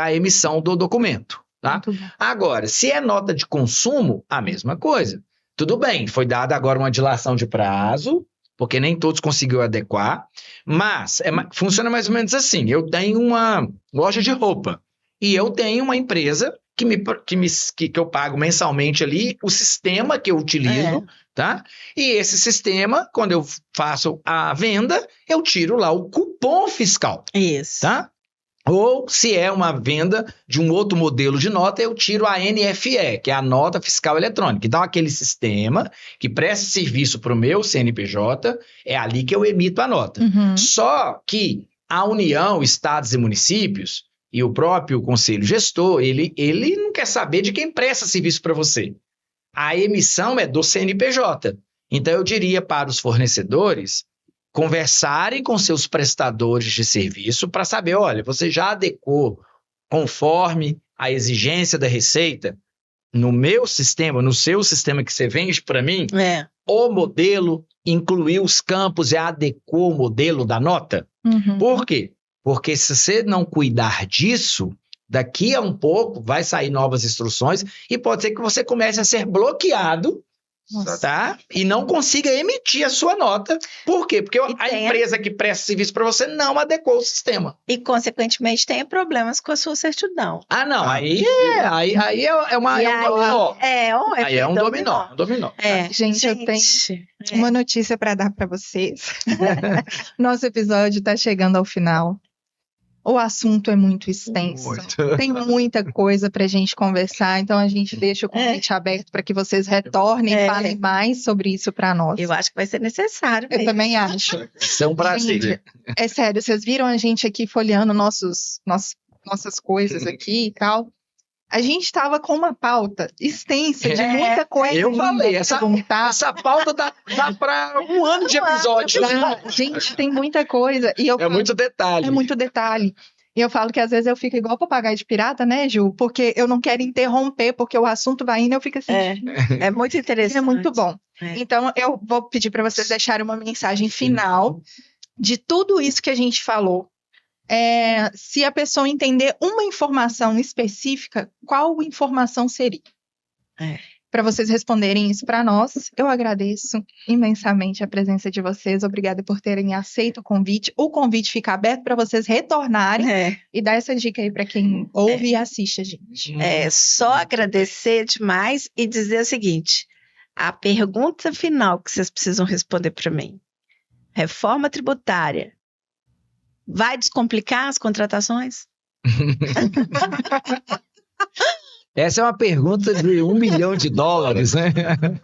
[SPEAKER 3] a emissão do documento. Tá? Agora, se é nota de consumo, a mesma coisa. Tudo bem, foi dada agora uma dilação de prazo, porque nem todos conseguiram adequar, mas funciona mais ou menos assim. Eu tenho uma loja de roupa e eu tenho uma empresa que eu pago mensalmente ali, o sistema que eu utilizo, tá? E esse sistema, quando eu faço a venda, eu tiro lá o cupom fiscal.
[SPEAKER 2] Isso.
[SPEAKER 3] Tá? Ou, se é uma venda de um outro modelo de nota, eu tiro a NFE, que é a nota fiscal eletrônica. Então, aquele sistema que presta serviço para o meu CNPJ, é ali que eu emito a nota. Só que a União, estados e municípios, e o próprio conselho gestor, ele não quer saber de quem presta serviço para você. A emissão é do CNPJ. Então, eu diria para os fornecedores conversarem com seus prestadores de serviço para saber, olha, você já adequou conforme a exigência da Receita no meu sistema, no seu sistema que você vende para mim, o modelo incluiu os campos e adequou o modelo da nota? Por quê? Porque se você não cuidar disso, daqui a um pouco vai sair novas instruções e pode ser que você comece a ser bloqueado, tá? E não consiga emitir a sua nota. Por quê? Porque a empresa que presta serviço para você não adequou o sistema.
[SPEAKER 2] E, consequentemente, tem problemas com a sua certidão.
[SPEAKER 3] Ah, não. Aí é um dominó. Aí é um dominó.
[SPEAKER 1] Gente, eu tenho uma notícia para dar para vocês. Nosso episódio está chegando ao final. O assunto é muito extenso, tem muita coisa para a gente conversar, então a gente deixa o convite aberto para que vocês retornem e falem mais sobre isso para nós.
[SPEAKER 2] Eu acho que vai ser necessário mesmo.
[SPEAKER 1] Eu também acho.
[SPEAKER 3] Isso é um prazer.
[SPEAKER 1] Gente, é sério, vocês viram a gente aqui folheando nossas coisas aqui e tal? A gente estava com uma pauta extensa de muita coisa.
[SPEAKER 3] Eu falei, essa pauta dá para um ano de episódio.
[SPEAKER 1] Gente, tem muita coisa. E
[SPEAKER 3] muito detalhe.
[SPEAKER 1] É muito detalhe. E eu falo que às vezes eu fico igual papagaio de pirata, né, Ju? Porque eu não quero interromper, porque o assunto vai indo e eu fico assim.
[SPEAKER 2] É muito interessante.
[SPEAKER 1] É muito bom. Então, eu vou pedir para vocês deixarem uma mensagem final de tudo isso que a gente falou. Se a pessoa entender uma informação específica, qual informação seria? Para vocês responderem isso para nós, eu agradeço imensamente a presença de vocês. Obrigada por terem aceito o convite. O convite fica aberto para vocês retornarem e dar essa dica aí para quem ouve e assiste a gente.
[SPEAKER 2] Só agradecer demais e dizer o seguinte: a pergunta final que vocês precisam responder para mim: reforma tributária vai descomplicar as contratações?
[SPEAKER 3] Essa é uma pergunta de $1 milhão, né?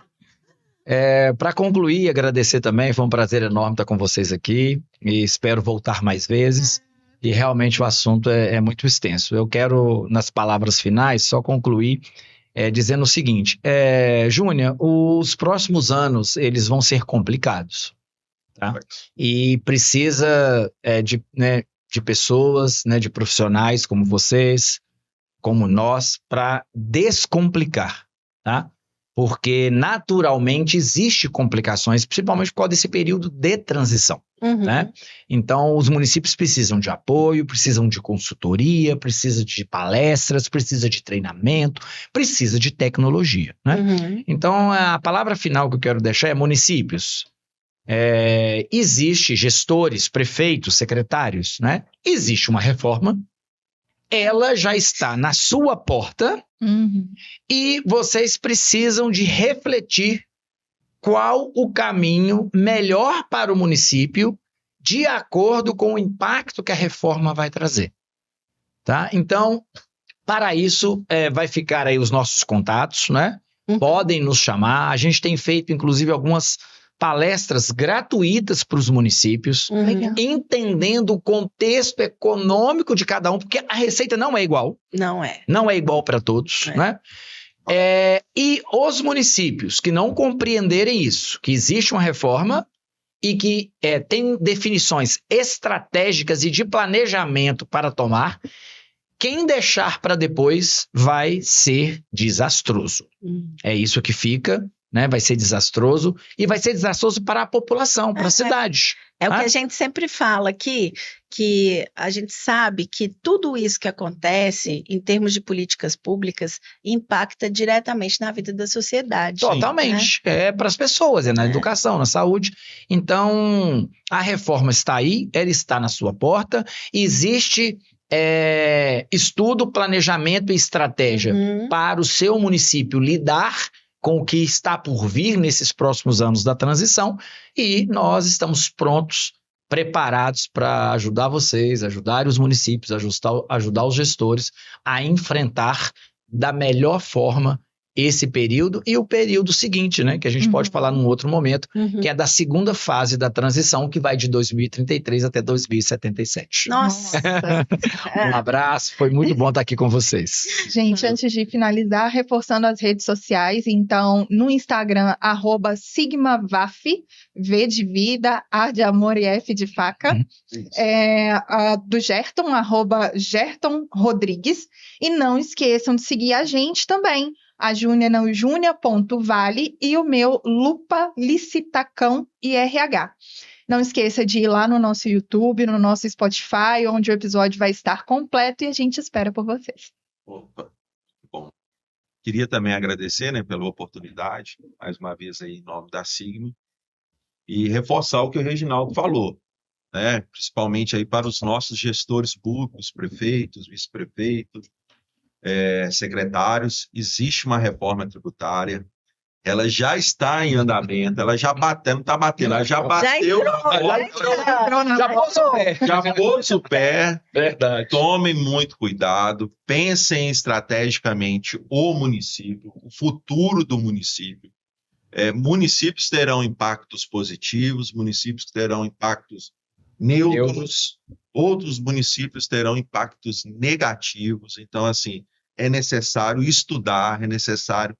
[SPEAKER 3] Para concluir, agradecer também, foi um prazer enorme estar com vocês aqui e espero voltar mais vezes. E realmente o assunto é muito extenso. Eu quero, nas palavras finais, só concluir dizendo o seguinte: Júnior, os próximos anos eles vão ser complicados. Tá? E precisa de pessoas, de profissionais como vocês, como nós, para descomplicar, tá? Porque naturalmente existe complicações, principalmente por causa desse período de transição, né? Então, os municípios precisam de apoio, precisam de consultoria, precisam de palestras, precisam de treinamento, precisa de tecnologia, né? Então, a palavra final que eu quero deixar é municípios. Existe gestores, prefeitos, secretários, né? Existe uma reforma, ela já está na sua porta e vocês precisam de refletir qual o caminho melhor para o município de acordo com o impacto que a reforma vai trazer. Tá? Então, para isso, vai ficar aí os nossos contatos, né? Podem nos chamar. A gente tem feito, inclusive, algumas palestras gratuitas para os municípios,
[SPEAKER 1] Legal.
[SPEAKER 3] entendendo o contexto econômico de cada um, porque a receita não é igual.
[SPEAKER 2] Não é.
[SPEAKER 3] Não é igual para todos, né? E os municípios que não compreenderem isso, que existe uma reforma e que tem definições estratégicas e de planejamento para tomar, quem deixar para depois vai ser desastroso. É isso que fica, né? Vai ser desastroso e vai ser desastroso para a população, para a cidade.
[SPEAKER 2] É o que a gente sempre fala aqui, que a gente sabe que tudo isso que acontece em termos de políticas públicas impacta diretamente na vida da sociedade.
[SPEAKER 3] Totalmente. É para as pessoas, na educação, na saúde. Então, a reforma está aí, ela está na sua porta, existe estudo, planejamento e estratégia para o seu município lidar com o que está por vir nesses próximos anos da transição, e nós estamos prontos, preparados para ajudar vocês, ajudar os municípios, ajudar os gestores a enfrentar da melhor forma esse período e o período seguinte, né, que a gente pode falar num outro momento, que é da segunda fase da transição, que vai de 2033 até 2077.
[SPEAKER 2] Nossa!
[SPEAKER 3] Um abraço, foi muito bom estar aqui com vocês.
[SPEAKER 1] Gente, antes de finalizar, reforçando as redes sociais, então, no Instagram, @SigmaVaf, V de vida, A de amor e F de faca, do Gerton, @Gerton Rodrigues, e não esqueçam de seguir a gente também, a Júnia não Júnia.vale e o meu Lupa Licitacão IRH. Não esqueça de ir lá no nosso YouTube, no nosso Spotify, onde o episódio vai estar completo, e a gente espera por vocês.
[SPEAKER 4] Opa, bom. Queria também agradecer, né, pela oportunidade, mais uma vez aí em nome da Sigma, e reforçar o que o Reginaldo falou, né, principalmente aí para os nossos gestores públicos, prefeitos, vice-prefeitos, secretários. Existe uma reforma tributária, ela já está em andamento, ela já bateu, não está batendo, ela já bateu, já pôs o pé.
[SPEAKER 3] Verdade.
[SPEAKER 4] Tomem muito cuidado, pensem estrategicamente o município, o futuro do município. Municípios terão impactos positivos, municípios terão impactos neutros, outros municípios terão impactos negativos. Então, assim, é necessário estudar, é necessário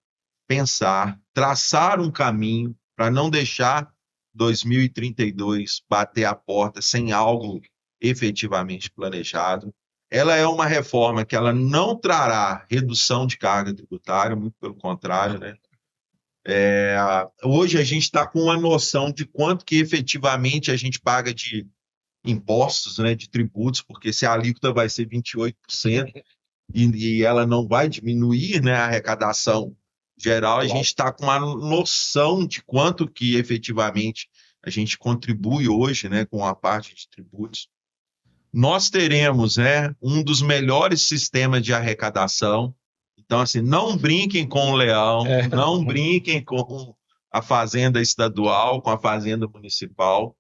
[SPEAKER 4] pensar, traçar um caminho para não deixar 2032 bater a porta sem algo efetivamente planejado. Ela é uma reforma que ela não trará redução de carga tributária, muito pelo contrário, né? Hoje a gente está com uma noção de quanto que efetivamente a gente paga de impostos, né, de tributos, porque se a alíquota vai ser 28% e ela não vai diminuir, né, a arrecadação geral, a gente está com uma noção de quanto que efetivamente a gente contribui hoje, né, com a parte de tributos. Nós teremos, né, um dos melhores sistemas de arrecadação. Então, assim, não brinquem com o leão, não brinquem com a fazenda estadual, com a fazenda municipal,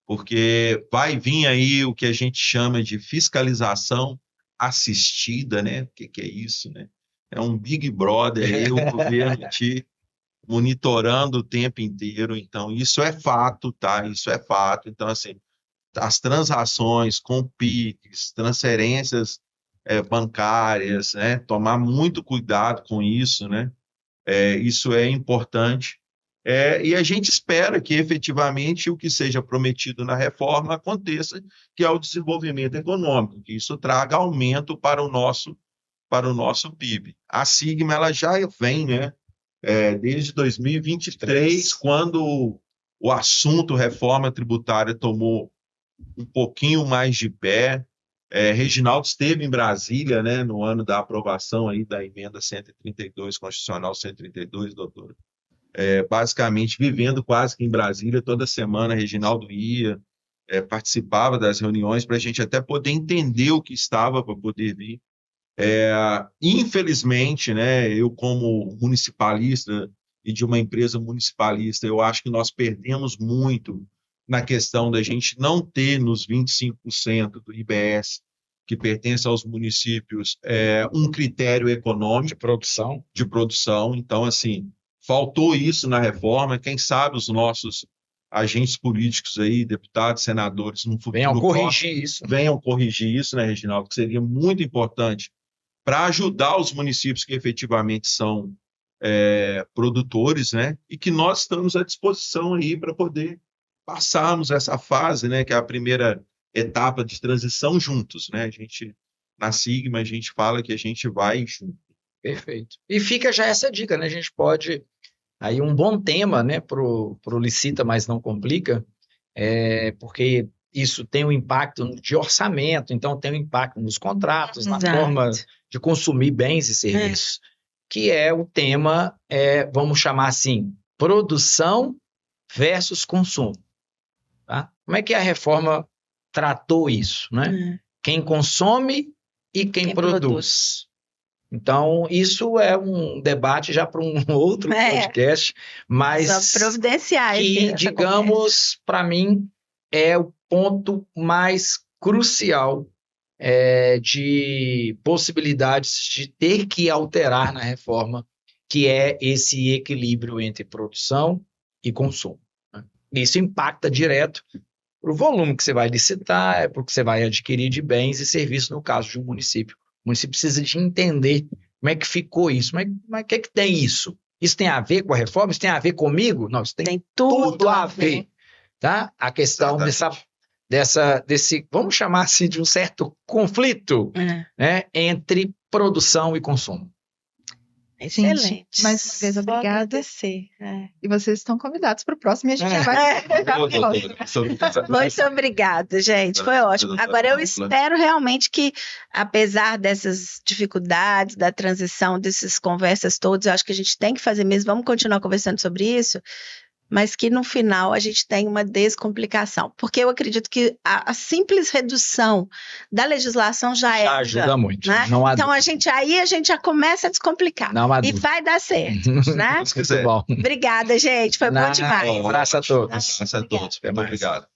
[SPEAKER 4] porque vai vir aí o que a gente chama de fiscalização assistida, né? O que é isso, né? É um Big Brother aí, o governo te monitorando o tempo inteiro. Então, isso é fato, tá? Isso é fato. Então, assim, as transações com PIX, transferências bancárias, né? Tomar muito cuidado com isso, né? Isso é importante. E a gente espera que efetivamente o que seja prometido na reforma aconteça, que é o desenvolvimento econômico, que isso traga aumento para o nosso PIB. A Sigma ela já vem, né, desde 2023, quando o assunto reforma tributária tomou um pouquinho mais de pé. Reginaldo esteve em Brasília, né, no ano da aprovação aí da emenda 132, Constitucional 132, doutora. Basicamente vivendo quase que em Brasília toda semana. Reginaldo ia, participava das reuniões para a gente até poder entender o que estava para poder vir. Infelizmente, né, eu como municipalista e de uma empresa municipalista, eu acho que nós perdemos muito na questão da gente não ter nos 25% do IBS, que pertence aos municípios um critério econômico de produção. Então, assim, faltou isso na reforma. Quem sabe os nossos agentes políticos aí, deputados, senadores, no futuro
[SPEAKER 3] venham corrigir isso,
[SPEAKER 4] né, Reginaldo? Que seria muito importante para ajudar os municípios que efetivamente são produtores, né? E que nós estamos à disposição aí para poder passarmos essa fase, né? Que é a primeira etapa de transição juntos, né? Na Sigma, a gente fala que a gente vai junto.
[SPEAKER 3] Perfeito. E fica já essa dica, né? A gente pode... Aí um bom tema, né, pro Licita, mas não complica, porque isso tem um impacto de orçamento, então tem um impacto nos contratos, na forma de consumir bens e serviços, que é o tema, vamos chamar assim, produção versus consumo. Tá? Como é que a reforma tratou isso, né? Quem consome e quem produz. Então, isso é um debate já para um outro podcast, mas que, digamos, para mim, é o ponto mais crucial de possibilidades de ter que alterar na reforma, que é esse equilíbrio entre produção e consumo. Né? Isso impacta direto para o volume que você vai licitar, para o que você vai adquirir de bens e serviços no caso de um município. O município precisa de entender como é que ficou isso, mas o que é que tem isso? Isso tem a ver com a reforma? Isso tem a ver comigo? Não, isso tem tudo a ver. Tá? A questão desse, vamos chamar assim, de um certo conflito né, entre produção e consumo.
[SPEAKER 2] Excelente.
[SPEAKER 1] Gente, mais uma vez, obrigada. E vocês estão convidados para o próximo e a gente já vai...
[SPEAKER 2] Muito obrigada, gente. Foi ótimo. Agora, eu espero realmente que, apesar dessas dificuldades, da transição, dessas conversas todas, eu acho que a gente tem que fazer mesmo, vamos continuar conversando sobre isso, mas que no final a gente tenha uma descomplicação. Porque eu acredito que a simples redução da legislação já
[SPEAKER 3] ajuda muito.
[SPEAKER 2] Né? Então a gente já começa a descomplicar. E vai dar certo. Né?
[SPEAKER 3] Muito bom.
[SPEAKER 2] Obrigada, gente. Foi bom demais.
[SPEAKER 3] Um abraço a todos.
[SPEAKER 4] Muito obrigado.